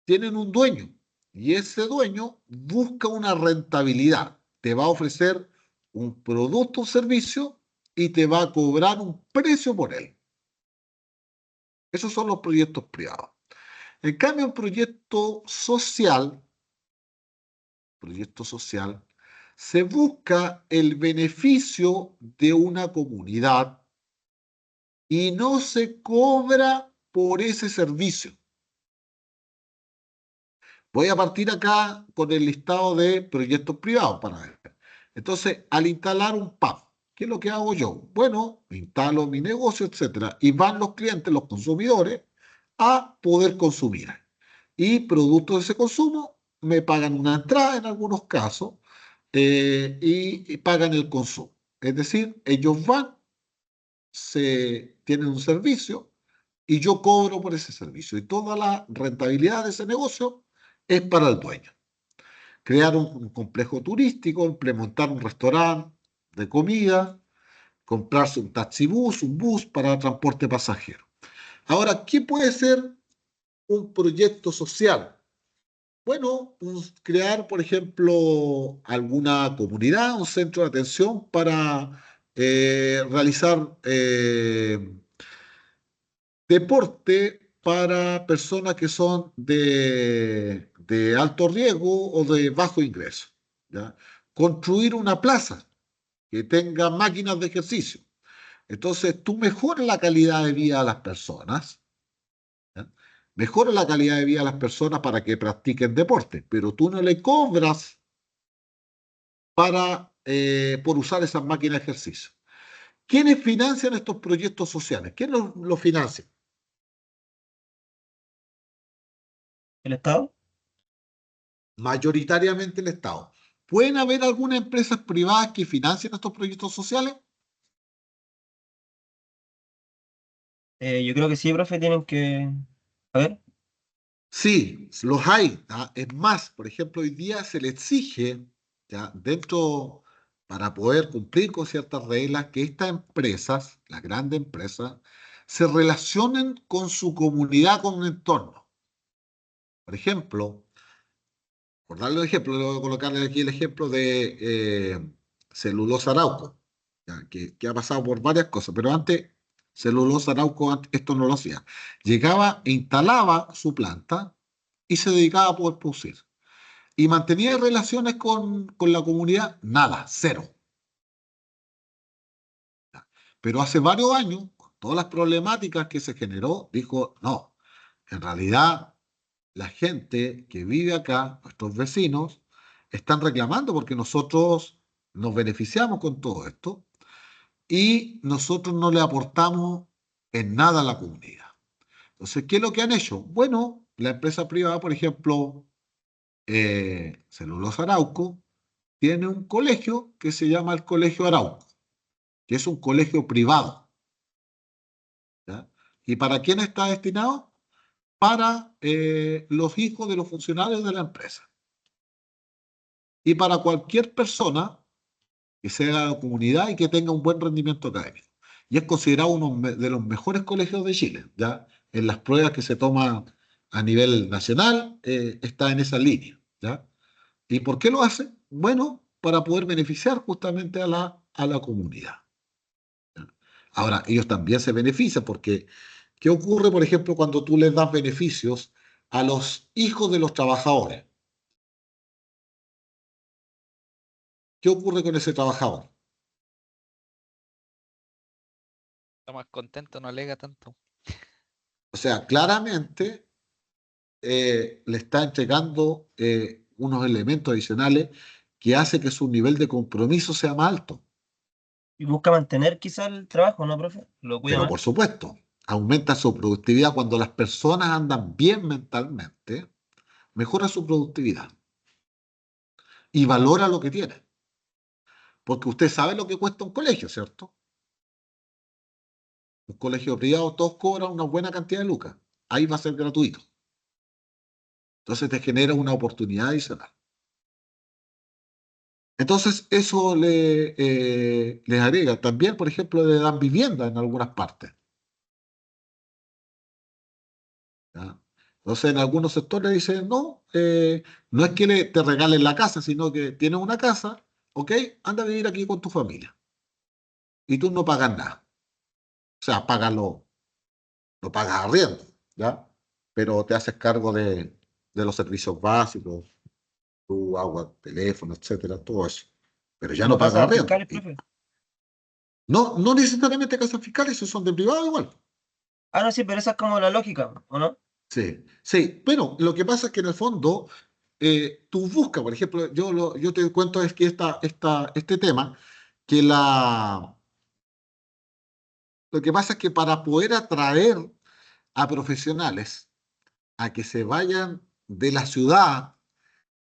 tienen un dueño y ese dueño busca una rentabilidad. Te va a ofrecer un producto o servicio y te va a cobrar un precio por él. Esos son los proyectos privados. En cambio, un proyecto social, se busca el beneficio de una comunidad y no se cobra por ese servicio. Voy a partir acá con el listado de proyectos privados para ver. Entonces, al instalar un pub, ¿qué es lo que hago yo? Bueno, instalo mi negocio, etcétera, y van los clientes, los consumidores, a poder consumir. Y producto de ese consumo, me pagan una entrada en algunos casos y pagan el consumo. Es decir, ellos van, tienen un servicio y yo cobro por ese servicio. Y toda la rentabilidad de ese negocio es para el dueño. Crear un complejo turístico, implementar un restaurante de comida, comprarse un taxibús, un bus para transporte pasajero. Ahora, ¿qué puede ser un proyecto social? Bueno, crear, por ejemplo, alguna comunidad, un centro de atención para realizar deporte para personas que son de alto riesgo o de bajo ingreso, ¿ya? Construir una plaza que tenga máquinas de ejercicio. Entonces, tú mejoras la calidad de vida de las personas, ¿ya? Mejoras la calidad de vida de las personas para que practiquen deporte, pero tú no le cobras por usar esas máquinas de ejercicio. ¿Quiénes financian estos proyectos sociales? ¿Quién los financia? ¿El Estado? Mayoritariamente el Estado. ¿Pueden haber algunas empresas privadas que financien estos proyectos sociales? Yo creo que sí, profe, tienen que... A ver. Sí, los hay. ¿Ah? Es más, por ejemplo, hoy día se le exige, ¿ya? Para poder cumplir con ciertas reglas, que estas empresas, las grandes empresas, se relacionen con su comunidad, con un entorno. Por ejemplo, por darle un ejemplo, le voy a colocarle aquí el ejemplo de Celulosa Arauco, ¿ya? Que ha pasado por varias cosas, pero antes Celulosa Arauco esto no lo hacía. Llegaba e instalaba su planta y se dedicaba a poder producir. ¿Y mantenía relaciones con la comunidad? Nada, cero. Pero hace varios años, con todas las problemáticas que se generó, dijo, no, en realidad la gente que vive acá, nuestros vecinos, están reclamando porque nosotros nos beneficiamos con todo esto y nosotros no le aportamos en nada a la comunidad. Entonces, ¿qué es lo que han hecho? Bueno, la empresa privada, por ejemplo, Celulosa Arauco, tiene un colegio que se llama el Colegio Arauco, que es un colegio privado, ¿ya? ¿Y para quién está destinado? Para los hijos de los funcionarios de la empresa. Y para cualquier persona que sea de la comunidad y que tenga un buen rendimiento académico. Y es considerado uno de los mejores colegios de Chile, ¿ya? En las pruebas que se toman a nivel nacional, está en esa línea, ¿ya? ¿Y por qué lo hace? Bueno, para poder beneficiar justamente a la comunidad, ¿ya? Ahora, ellos también se benefician porque, ¿qué ocurre, por ejemplo, cuando tú les das beneficios a los hijos de los trabajadores? ¿Qué ocurre con ese trabajador? Está más contento, no alega tanto. O sea, claramente le está entregando unos elementos adicionales que hace que su nivel de compromiso sea más alto. Y busca mantener quizá el trabajo, ¿no, profe? Lo cuida Pero más. por supuesto, aumenta su productividad cuando las personas andan bien mentalmente, mejora su productividad y valora lo que tiene. Porque usted sabe lo que cuesta un colegio, ¿cierto? Un colegio privado, todos cobran una buena cantidad de lucas. Ahí va a ser gratuito. Entonces te genera una oportunidad adicional. Entonces eso les agrega. También, por ejemplo, le dan vivienda en algunas partes. ¿Ya? Entonces en algunos sectores dicen, no, no es que te regalen la casa, sino que tienes una casa, ok, anda a vivir aquí con tu familia. Y tú no pagas nada. O sea, págalo, no pagas arriendo, ¿ya? Pero te haces cargo de los servicios básicos, tu agua, teléfono, etcétera, todo eso. Pero ¿Y ya no no pagas casas arriendo. fiscales, profe? No, no necesariamente casas fiscales, esos son de privado igual. Ah, no, sí, pero esa es como la lógica, ¿o no? Sí, sí. Bueno, lo que pasa es que en el fondo tú buscas, por ejemplo, yo te cuento es que este tema, que lo que pasa es que para poder atraer a profesionales a que se vayan de la ciudad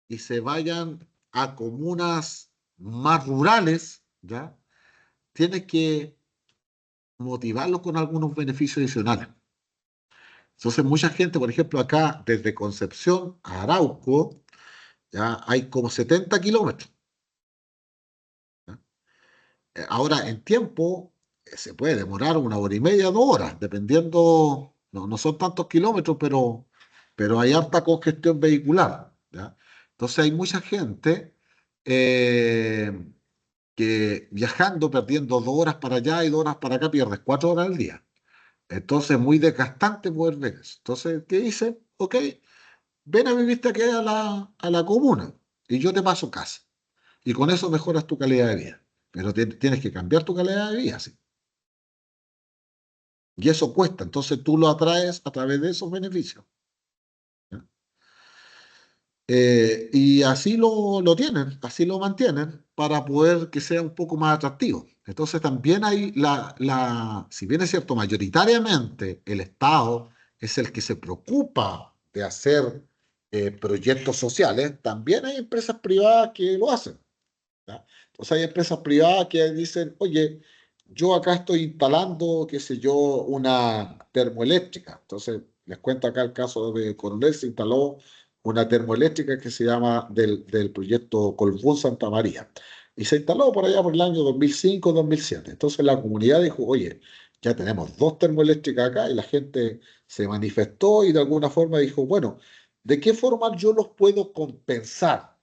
y se vayan a comunas más rurales, ¿ya? Tienes que motivarlos con algunos beneficios adicionales. Entonces, mucha gente, por ejemplo, acá desde Concepción a Arauco, ya hay como 70 kilómetros. ¿Ya? Ahora, en tiempo, se puede demorar 1 hora y media, 2 horas, dependiendo, no son tantos kilómetros, pero hay harta congestión vehicular. ¿Ya? Entonces, hay mucha gente eh, que viajando, perdiendo 2 horas para allá y 2 horas para acá, pierdes 4 horas al día. Entonces, es muy desgastante poder ver eso. Entonces, ¿qué dice? Ok, ven a vivirte aquí a la comuna y yo te paso casa. Y con eso mejoras tu calidad de vida. Pero tienes que cambiar tu calidad de vida, ¿sí? Y eso cuesta. Entonces tú lo atraes a través de esos beneficios. ¿Ya? Y así lo tienen, así lo mantienen para poder que sea un poco más atractivo. Entonces también hay si bien es cierto, mayoritariamente el Estado es el que se preocupa de hacer proyectos sociales, también hay empresas privadas que lo hacen. ¿Ya? Entonces hay empresas privadas que dicen, oye, yo acá estoy instalando, qué sé yo, una termoeléctrica. Entonces les cuento acá el caso de Coronel, se instaló una termoeléctrica que se llama del proyecto Colbún Santa María. Y se instaló por allá por el año 2005-2007. Entonces la comunidad dijo, oye, ya tenemos 2 termoeléctricas acá y la gente se manifestó y de alguna forma dijo, bueno, ¿de qué forma yo los puedo compensar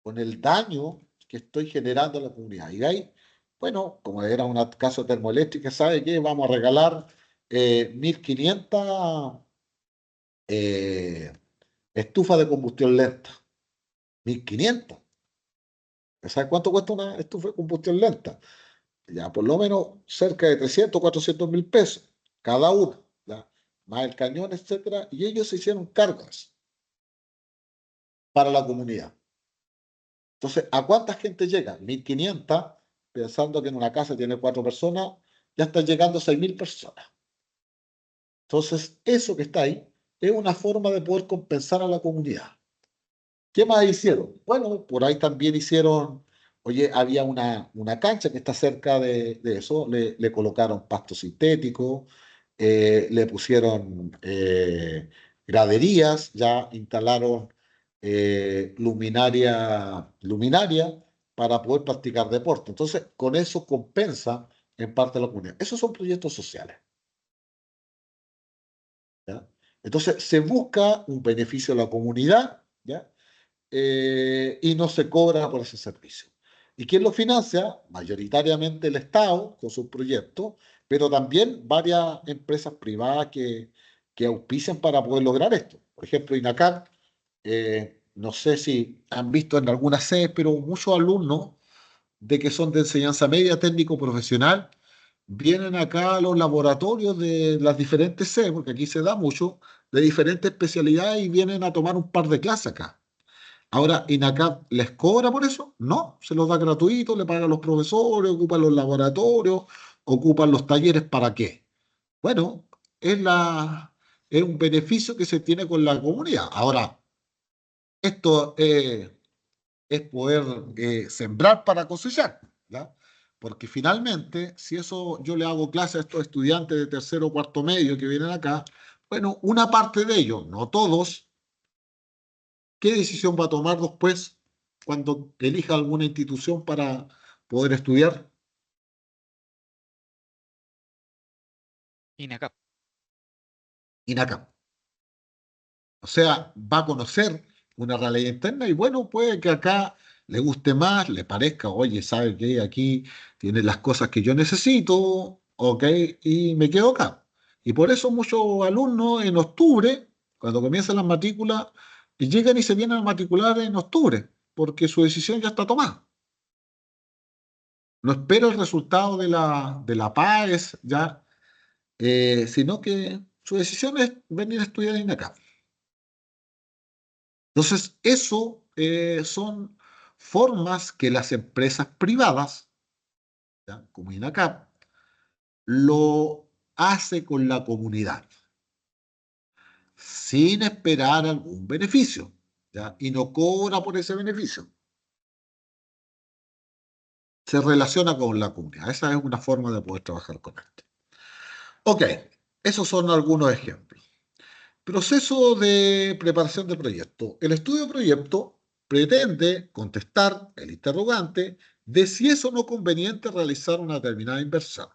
con el daño que estoy generando en la comunidad? Y de ahí, bueno, como era un caso termoeléctrica, ¿sabe qué? Vamos a regalar 1.500 eh, estufas de combustión lenta. 1.500. ¿Sabe cuánto cuesta una estufa de combustión lenta? Ya por lo menos cerca de 300, 400.000 pesos cada una, ¿ya? Más el cañón, etcétera. Y ellos se hicieron cargas para la comunidad. Entonces, ¿a cuánta gente llega? 1.500, pensando que en una casa tiene 4 personas, ya están llegando 6.000 personas. Entonces, eso que está ahí es una forma de poder compensar a la comunidad. ¿Qué más hicieron? Bueno, por ahí también hicieron, oye, había una cancha que está cerca de eso, le colocaron pasto sintético, le pusieron graderías, ya instalaron luminaria para poder practicar deporte. Entonces, con eso compensa en parte la comunidad. Esos son proyectos sociales. ¿Ya? Entonces, se busca un beneficio a la comunidad, ¿ya? Y no se cobra por ese servicio. ¿Y quién lo financia? Mayoritariamente el Estado con sus proyectos, pero también varias empresas privadas que auspician para poder lograr esto. Por ejemplo, INACAR, no sé si han visto en algunas sedes, pero muchos alumnos de que son de enseñanza media, técnico, profesional, vienen acá a los laboratorios de las diferentes sedes, porque aquí se da mucho, de diferentes especialidades y vienen a tomar un par de clases acá. Ahora, ¿INACAP les cobra por eso? No, se los da gratuito, le pagan los profesores, ocupan los laboratorios, ocupan los talleres, ¿para qué? Bueno, es, es un beneficio que se tiene con la comunidad. Ahora, esto es poder sembrar para cosechar, ¿ya? Porque finalmente, si eso yo le hago clase a estos estudiantes de tercero o cuarto medio que vienen acá, bueno, una parte de ellos, no todos, ¿qué decisión va a tomar después cuando elija alguna institución para poder estudiar? INACAP. INACAP. O sea, va a conocer una realidad interna y bueno, puede que acá le guste más, le parezca, oye, ¿sabe qué? Aquí tiene las cosas que yo necesito, ok, y me quedo acá. Y por eso muchos alumnos en octubre, cuando comienzan las matrículas, llegan y se vienen a matricular en octubre, porque su decisión ya está tomada. No espero el resultado de la PAES ya, sino que su decisión es venir a estudiar en acá. Entonces, eso son formas que las empresas privadas, ¿ya? Como INACAP, lo hace con la comunidad, sin esperar algún beneficio, ¿ya? Y no cobra por ese beneficio. Se relaciona con la comunidad. Esa es una forma de poder trabajar con esto. Ok, esos son algunos ejemplos. Proceso de preparación de proyecto. El estudio de proyecto pretende contestar el interrogante de si es o no conveniente realizar una determinada inversión.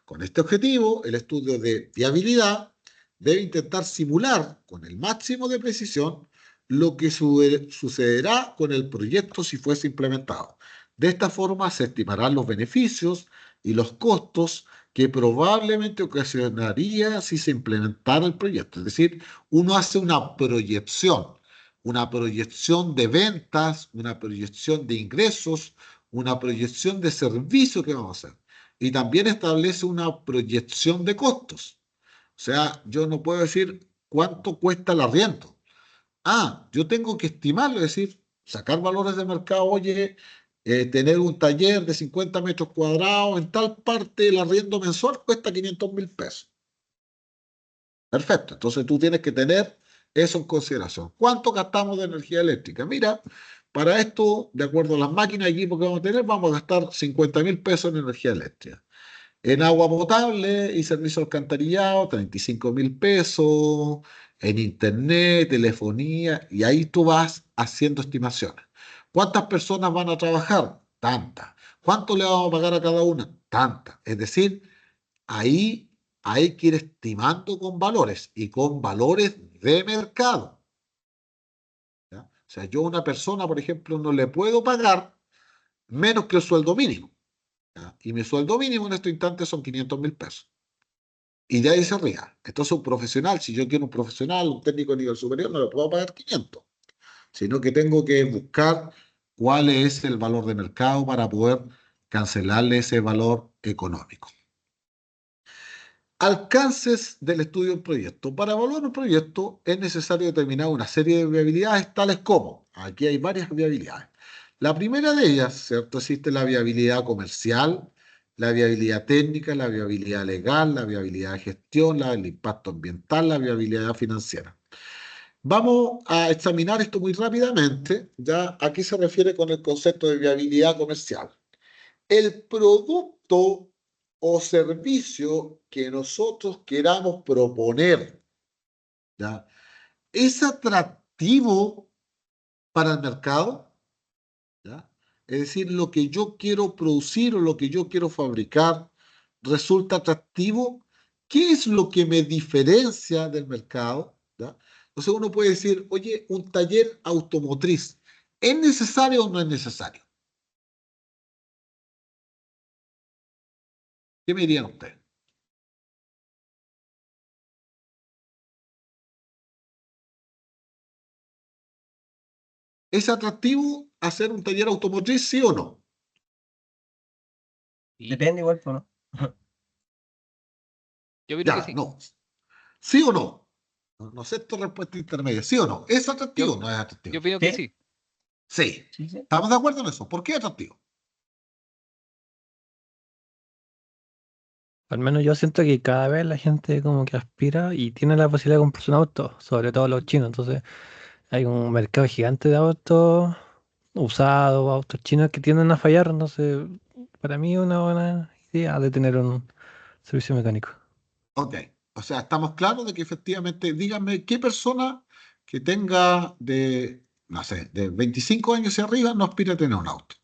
Con este objetivo, el estudio de viabilidad debe intentar simular con el máximo de precisión lo que sucederá con el proyecto si fuese implementado. De esta forma se estimarán los beneficios y los costos que probablemente ocasionaría si se implementara el proyecto. Es decir, uno hace una proyección de ventas, una proyección de ingresos, una proyección de servicio que vamos a hacer. Y también establece una proyección de costos. O sea, yo no puedo decir cuánto cuesta el arriendo. Ah, yo tengo que estimarlo, es decir, sacar valores de mercado, oye, tener un taller de 50 metros cuadrados en tal parte, el arriendo mensual cuesta 500.000 pesos. Perfecto, entonces tú tienes que tener eso en consideración. ¿Cuánto gastamos de energía eléctrica? Mira, para esto, de acuerdo a las máquinas y equipos que vamos a tener, vamos a gastar 50.000 pesos en energía eléctrica. En agua potable y servicio de alcantarillado, 35.000 pesos. En internet, telefonía, y ahí tú vas haciendo estimaciones. ¿Cuántas personas van a trabajar? Tantas. ¿Cuánto le vamos a pagar a cada una? Tantas. Es decir, ahí hay que ir estimando con valores y con valores de mercado. ¿Ya? O sea, yo a una persona, por ejemplo, no le puedo pagar menos que el sueldo mínimo. ¿Ya? Y mi sueldo mínimo en este instante son 500.000 pesos. Y de ahí se ría. Entonces, un profesional, si yo quiero un profesional, un técnico de nivel superior, no le puedo pagar 500, sino que tengo que buscar cuál es el valor de mercado para poder cancelarle ese valor económico. Alcances del estudio del proyecto. Para evaluar un proyecto es necesario determinar una serie de viabilidades tales como, aquí hay varias viabilidades. La primera de ellas, ¿cierto? Existe la viabilidad comercial, la viabilidad técnica, la viabilidad legal, la viabilidad de gestión, el impacto ambiental, la viabilidad financiera. Vamos a examinar esto muy rápidamente. Ya aquí se refiere con el concepto de viabilidad comercial. El producto o servicio que nosotros queramos proponer, ¿ya? ¿Es atractivo para el mercado? ¿Ya? Es decir, lo que yo quiero producir o lo que yo quiero fabricar resulta atractivo. ¿Qué es lo que me diferencia del mercado? ¿Ya? Entonces uno puede decir, oye, un taller automotriz, ¿es necesario o no es necesario? ¿Qué me dirían ustedes? ¿Es atractivo hacer un taller automotriz, sí o no? Y Depende igual, pues, ¿no? yo opino que Ya, sí. no. ¿Sí o no? No, no sé tu respuesta intermedia. ¿Sí o no? ¿Es atractivo Yo, o no es yo atractivo? opino que ¿Sí? sí. Sí, Sí, sí. estamos de acuerdo en eso. ¿Por qué atractivo? Al menos yo siento que cada vez la gente como que aspira y tiene la posibilidad de comprarse un auto, sobre todo los chinos. Entonces hay un mercado gigante de autos usados, autos chinos que tienden a fallar. Entonces, para mí es una buena idea de tener un servicio mecánico. Ok, o sea, estamos claros de que efectivamente, díganme, ¿qué persona que tenga de, no sé, de 25 años hacia arriba no aspira a tener un auto?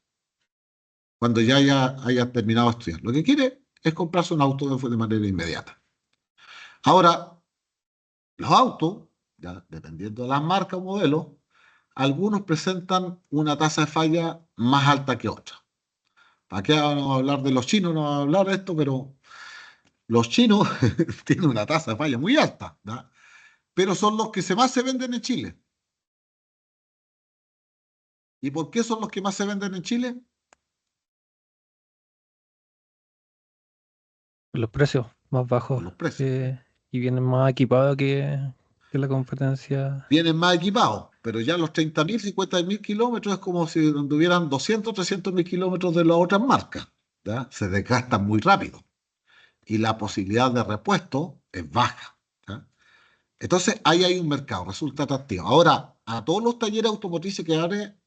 Cuando ya haya terminado de estudiar. Lo que quiere es comprarse un auto de manera inmediata. Ahora, los autos, ya dependiendo de las marcas o modelos, algunos presentan una tasa de falla más alta que otra. ¿Para qué vamos a hablar de los chinos? No vamos a hablar de esto, pero los chinos tienen una tasa de falla muy alta, ¿ya? Pero son los que más se venden en Chile. ¿Y por qué son los que más se venden en Chile? Los precios más Por bajos los precios. y vienen más equipados que la competencia. Vienen más equipados, pero ya los 30.000, 50.000 kilómetros es como si tuvieran 200, 300.000 kilómetros de las otras marcas, ¿ya? Se desgastan muy rápido y la posibilidad de repuesto es baja, ¿ya? Entonces, ahí hay un mercado, resulta atractivo. Ahora, a todos los talleres automotrices que abren,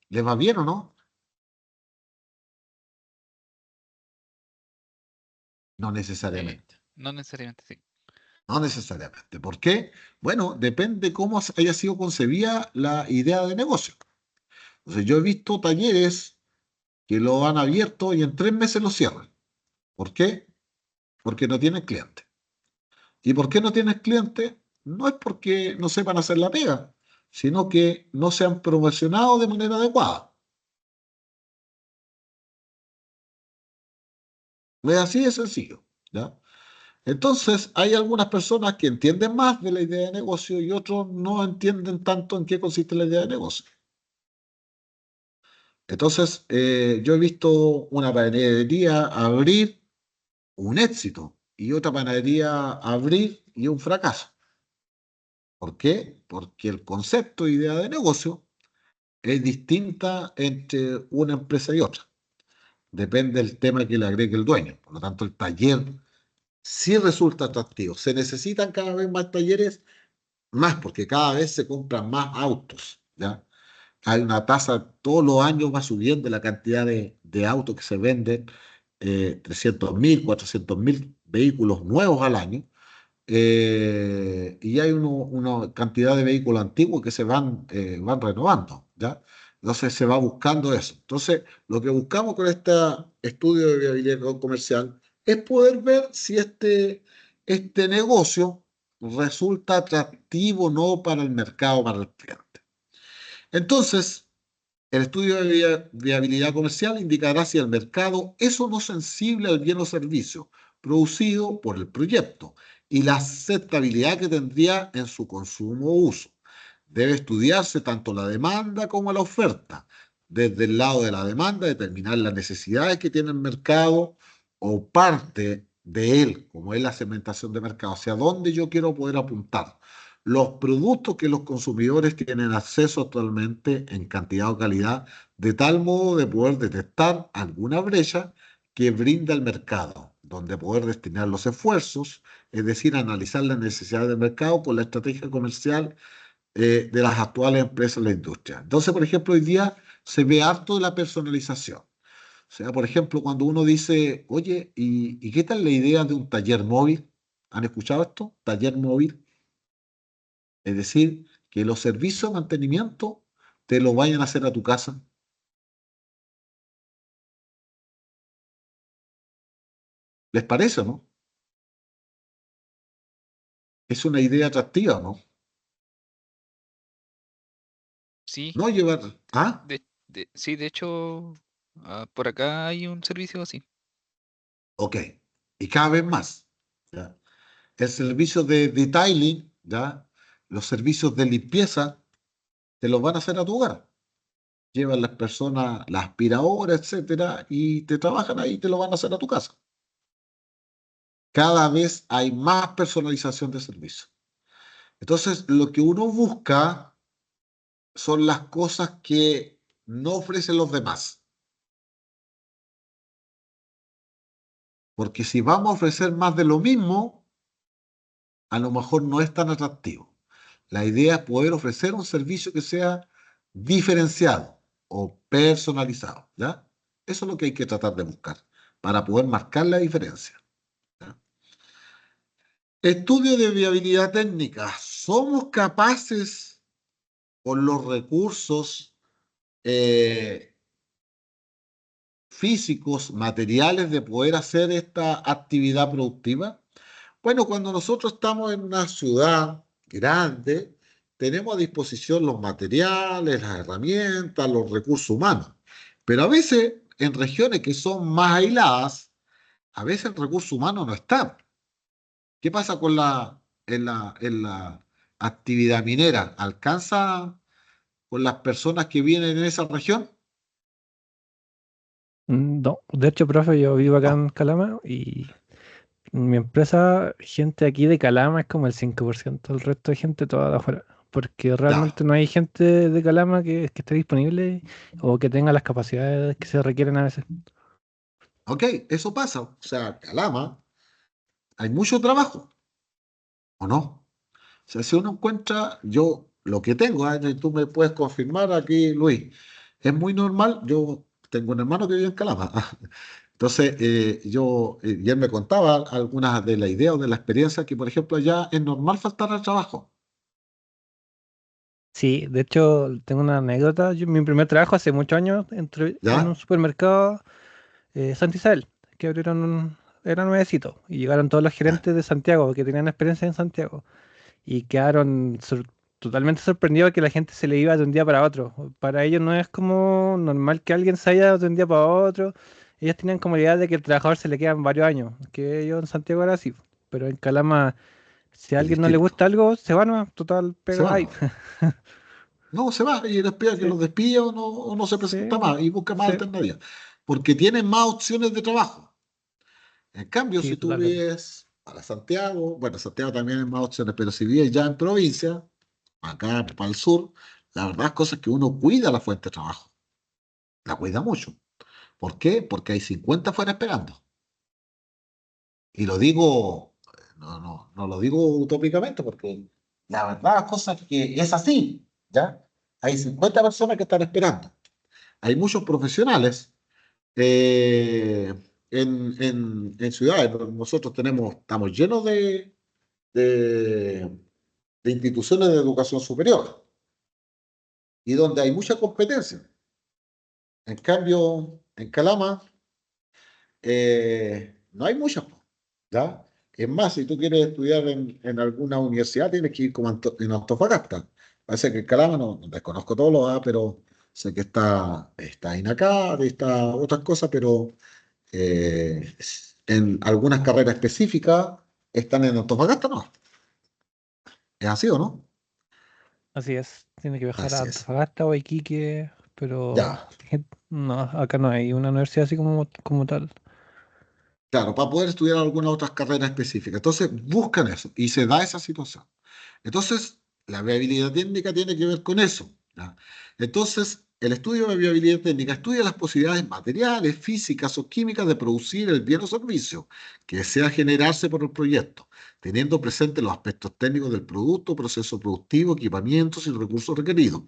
¿les va bien o no? No Eh, necesariamente. no necesariamente, sí. No necesariamente. ¿Por qué? Bueno, depende cómo haya sido concebida la idea de negocio. Entonces, yo he visto talleres que lo han abierto y en 3 meses lo cierran. ¿Por qué? Porque no tienen cliente. ¿Y por qué no tienen cliente? No es porque no sepan hacer la pega, sino que no se han promocionado de manera adecuada. Es así de sencillo, ¿ya? Entonces, hay algunas personas que entienden más de la idea de negocio y otros no entienden tanto en qué consiste la idea de negocio. Entonces, yo he visto una panadería abrir un éxito y otra panadería abrir y un fracaso. ¿Por qué? Porque el concepto, idea de negocio, es distinta entre una empresa y otra. Depende del tema que le agregue el dueño. Por lo tanto, el taller sí resulta atractivo. Se necesitan cada vez más talleres, más porque cada vez se compran más autos, ¿ya? Hay una tasa, todos los años va subiendo la cantidad de autos que se venden, 300.000, 400.000 vehículos nuevos al año, y hay una cantidad de vehículos antiguos que se van renovando, ¿ya? Entonces se va buscando eso. Entonces, lo que buscamos con este estudio de viabilidad comercial es poder ver si este negocio resulta atractivo o no para el mercado, para el cliente. Entonces, el estudio de viabilidad comercial indicará si el mercado es o no sensible al bien o servicio producido por el proyecto y la aceptabilidad que tendría en su consumo o uso. Debe estudiarse tanto la demanda como la oferta. Desde el lado de la demanda, determinar las necesidades que tiene el mercado o parte de él, como es la segmentación de mercado, hacia dónde yo quiero poder apuntar los productos que los consumidores tienen acceso actualmente en cantidad o calidad, de tal modo de poder detectar alguna brecha que brinda el mercado, donde poder destinar los esfuerzos, es decir, analizar las necesidades del mercado con la estrategia comercial de las actuales empresas de la industria. Entonces, por ejemplo, hoy día se ve harto de la personalización. O sea, por ejemplo, cuando uno dice, oye, ¿y qué tal la idea de un taller móvil? ¿Han escuchado esto? Taller móvil. Es decir, que los servicios de mantenimiento te lo vayan a hacer a tu casa. ¿Les parece, no? Es una idea atractiva, ¿no? Sí, No llevar. Ah, sí, de hecho, por acá hay un servicio así. ok. Y cada vez más. ¿Ya? El servicio de detailing, ¿ya? Los servicios de limpieza, te los van a hacer a tu hogar. Llevan las personas, la aspiradora, etcétera, y te trabajan ahí y te lo van a hacer a tu casa. Cada vez hay más personalización de servicios. Entonces, lo que uno busca son las cosas que no ofrecen los demás. Porque si vamos a ofrecer más de lo mismo, a lo mejor no es tan atractivo. La idea es poder ofrecer un servicio que sea diferenciado o personalizado, ¿ya? Eso es lo que hay que tratar de buscar para poder marcar la diferencia, ¿ya? Estudio de viabilidad técnica. ¿Somos capaces con los recursos eh, físicos, materiales, de poder hacer esta actividad productiva? Bueno, cuando nosotros estamos en una ciudad grande, tenemos a disposición los materiales, las herramientas, los recursos humanos. Pero a veces en regiones que son más aisladas, a veces el recurso humano no está. ¿Qué pasa con en la actividad minera? ¿Alcanza con las personas que vienen en esa región? No, de hecho, profe, yo vivo acá No. en Calama y mi empresa, gente aquí de Calama es como el 5%, el resto de gente toda de afuera. Porque Ya. realmente no hay gente de Calama que esté disponible o que tenga las capacidades que se requieren a veces. Ok, eso pasa. O sea, Calama, hay mucho trabajo, ¿o no? O sea, si uno encuentra, yo lo que tengo, y tú me puedes confirmar aquí, Luis, es muy normal. Yo tengo un hermano que vive en Calama. Entonces, y él me contaba algunas de las ideas o de la experiencia que, por ejemplo, allá es normal faltar al trabajo. Sí, de hecho, tengo una anécdota. Mi primer trabajo hace muchos años entré en un ¿Ya? supermercado Santa Isabel, que era nuevecito, y llegaron todos los ¿Ya? gerentes de Santiago que tenían experiencia en Santiago y quedaron totalmente sorprendidos que la gente se le iba de un día para otro. Para ellos no es como normal que alguien se vaya de un día para otro. Ellos tenían como la idea de que el trabajador se le quedan varios años, que ellos en Santiago era así. Pero en Calama, si a Es alguien no le distinto. gusta algo, se va, no, total, Se pega va, ahí. ¿no? No, se va y espera que Sí, los despida o no se presenta sí, más y busca más sí, alternativas. Porque tienen más opciones de trabajo. En cambio, sí, si tú totalmente. vives para Santiago, bueno, Santiago también hay más opciones, pero si vives ya en provincia, acá para el sur, la verdad es cosa que uno cuida la fuente de trabajo, la cuida mucho. ¿Por qué? Porque hay 50 afuera esperando. Y lo digo, no lo digo utópicamente, porque la verdad es cosa que es así, ¿ya? Hay 50 personas que están esperando. Hay muchos profesionales en ciudades. Nosotros estamos llenos de, de instituciones de educación superior y donde hay mucha competencia. En cambio, en Calama no hay muchas, po, ¿ya? Es más, si tú quieres estudiar en alguna universidad, tienes que ir como en Antofagasta. Parece que en Calama no desconozco todo lo, pero sé que está INACAD, está otras cosas, pero eh, en algunas carreras específicas están en Antofagasta, ¿no? ¿Es así o no? Así es, tiene que viajar a Así es. Antofagasta o a Iquique, pero Ya. no, acá no hay una universidad así como tal. Claro, para poder estudiar alguna otra carrera específica. Entonces, buscan eso y se da esa situación. Entonces, la viabilidad técnica tiene que ver con eso, ¿ya? Entonces, el estudio de viabilidad técnica estudia las posibilidades materiales, físicas o químicas de producir el bien o servicio que desea generarse por el proyecto, teniendo presente los aspectos técnicos del producto, proceso productivo, equipamientos y recursos requeridos.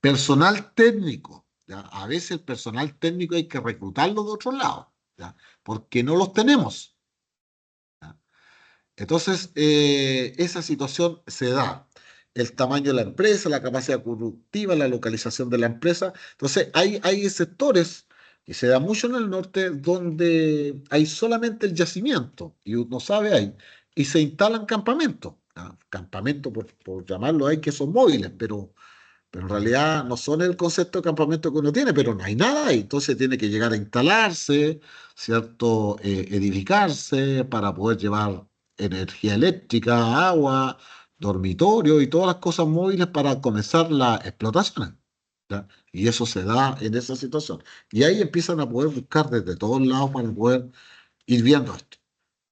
Personal técnico, ¿ya? A veces el personal técnico hay que reclutarlo de otro lado, ¿ya? Porque no los tenemos, ¿ya? Entonces, esa situación se da. El tamaño de la empresa, la capacidad productiva, la localización de la empresa. Entonces, hay sectores, y se da mucho en el norte, donde hay solamente el yacimiento, y uno sabe ahí, y se instalan campamentos. ¿Ya? Campamentos, por llamarlo ahí, que son móviles, pero en realidad no son el concepto de campamento que uno tiene, pero no hay nada ahí. Entonces tiene que llegar a instalarse, ¿cierto? Edificarse para poder llevar energía eléctrica, agua, dormitorio y todas las cosas móviles para comenzar la explotación, ¿ya? Y eso se da en esa situación. Y ahí empiezan a poder buscar desde todos lados para poder ir viendo esto.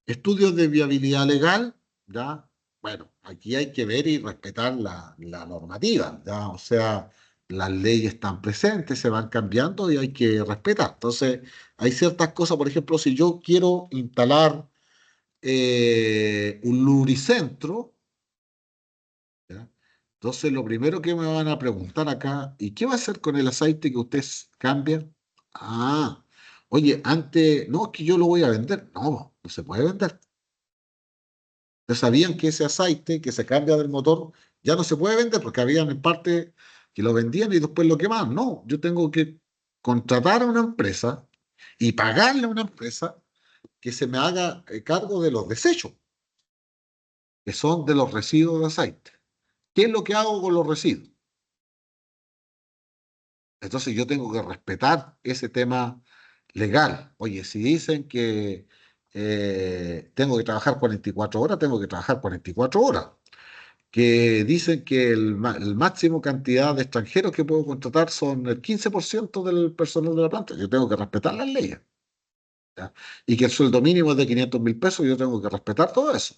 Estudios de viabilidad legal, ¿ya? Bueno, aquí hay que ver y respetar la normativa, ¿ya? O sea, las leyes están presentes, se van cambiando y hay que respetar. Entonces, hay ciertas cosas, por ejemplo, si yo quiero instalar un lubricentro, ¿ya? Entonces, lo primero que me van a preguntar acá, ¿y qué va a hacer con el aceite que ustedes cambian? Ah, oye, antes, no, es que yo lo voy a vender. No, no se puede vender. ¿Ya sabían que ese aceite que se cambia del motor ya no se puede vender? Porque habían en parte que lo vendían y después lo quemaban. No, yo tengo que contratar a una empresa y pagarle a una empresa que se me haga cargo de los desechos, que son de los residuos de aceite. ¿Qué es lo que hago con los residuos? Entonces yo tengo que respetar ese tema legal. Oye, si dicen que tengo que trabajar 44 horas, tengo que trabajar 44 horas. Que dicen que el máximo cantidad de extranjeros que puedo contratar son el 15% del personal de la planta. Yo tengo que respetar las leyes. ¿Ya? Y que el sueldo mínimo es de 500.000 pesos, yo tengo que respetar todo eso.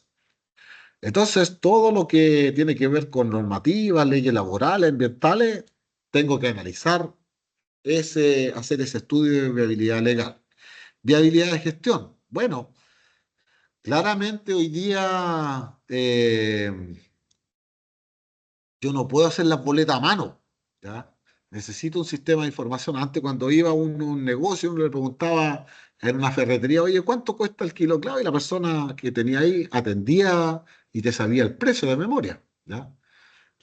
Entonces, todo lo que tiene que ver con normativas, leyes laborales, ambientales, tengo que analizar hacer ese estudio de viabilidad legal. Viabilidad de gestión. Bueno, claramente hoy día yo no puedo hacer las boletas a mano, ¿ya? Necesito un sistema de información. Antes, cuando iba a un negocio, uno le preguntaba en una ferretería, oye, ¿cuánto cuesta el kilo clavo? Y la persona que tenía ahí atendía y te sabía el precio de memoria, ¿ya?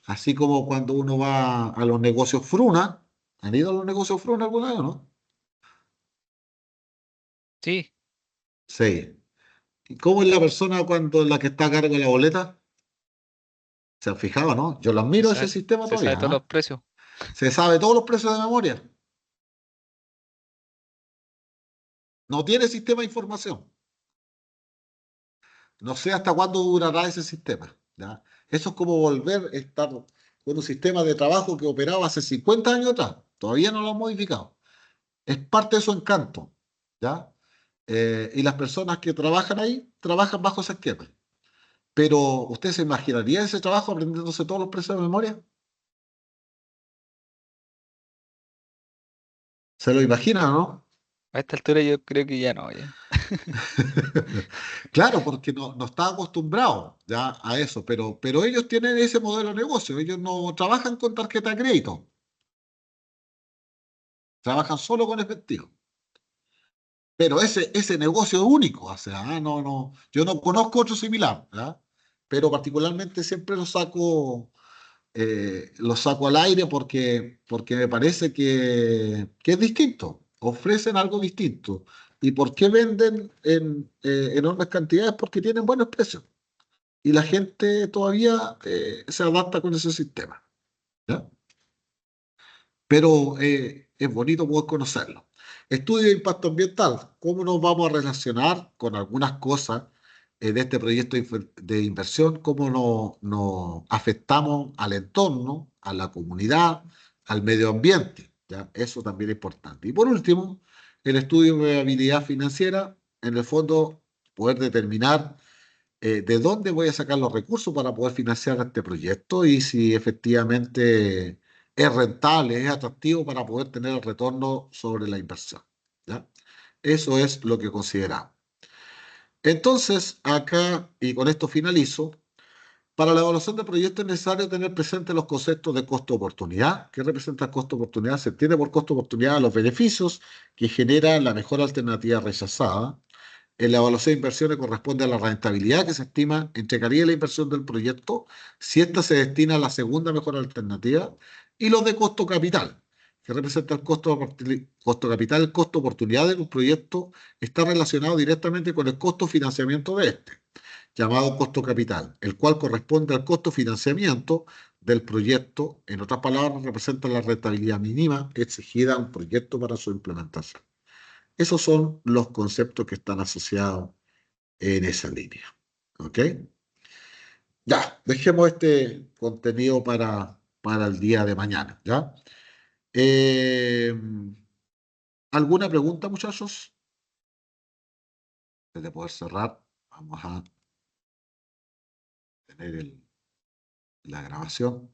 Así como cuando uno va a los negocios Fruna. ¿Han ido a los negocios Fruna alguna vez o no? Sí, Sí. ¿Y cómo es la persona cuando la que está a cargo de la boleta? ¿Se han fijado, no? Yo lo se admiro ese sabe, sistema se sabe todavía, todos los ¿ah? precios. Se sabe todos los precios de memoria. No tiene sistema de información. No sé hasta cuándo durará ese sistema, ¿ya? Eso es como volver a estar con un sistema de trabajo que operaba hace 50 años atrás. Todavía no lo han modificado. Es parte de su encanto, ¿ya? Y las personas que trabajan ahí trabajan bajo ese esquema. Pero, ¿usted se imaginaría ese trabajo aprendiéndose todos los precios de memoria? ¿Se lo imagina, no? A esta altura yo creo que ya no, ya. Claro, porque no está acostumbrado ya a eso, pero ellos tienen ese modelo de negocio. Ellos no trabajan con tarjeta de crédito, trabajan solo con efectivo. Pero ese negocio es único, o sea, yo no conozco otro similar, ¿ya? Pero particularmente siempre lo saco al aire porque me parece que es distinto, ofrecen algo distinto. ¿Y por qué venden en enormes cantidades? Porque tienen buenos precios y la gente todavía se adapta con ese sistema, ¿ya? Pero es bonito poder conocerlo. Estudio de impacto ambiental. ¿Cómo nos vamos a relacionar con algunas cosas de este proyecto de inversión? ¿Cómo nos afectamos al entorno, a la comunidad, al medio ambiente? ¿Ya? Eso también es importante. Y por último, el estudio de viabilidad financiera, en el fondo, poder determinar de dónde voy a sacar los recursos para poder financiar este proyecto y si efectivamente es rentable, es atractivo para poder tener el retorno sobre la inversión, ¿ya? Eso es lo que consideramos. Entonces, acá, y con esto finalizo, para la evaluación del proyecto es necesario tener presente los conceptos de costo-oportunidad. ¿Qué representa el costo-oportunidad? Se entiende por costo-oportunidad los beneficios que genera la mejor alternativa rechazada. En la evaluación de inversiones corresponde a la rentabilidad que se estima entregaría la inversión del proyecto si ésta se destina a la segunda mejor alternativa, y los de costo capital, que representa el costo capital. El costo oportunidad de un proyecto está relacionado directamente con el costo financiamiento de este, llamado costo capital, el cual corresponde al costo financiamiento del proyecto. En otras palabras, representa la rentabilidad mínima exigida a un proyecto para su implementación. Esos son los conceptos que están asociados en esa línea. ¿Ok? Ya, dejemos este contenido para el día de mañana. ¿Ya? Eh, ¿Alguna pregunta, muchachos? Antes de poder cerrar, vamos a tener la grabación.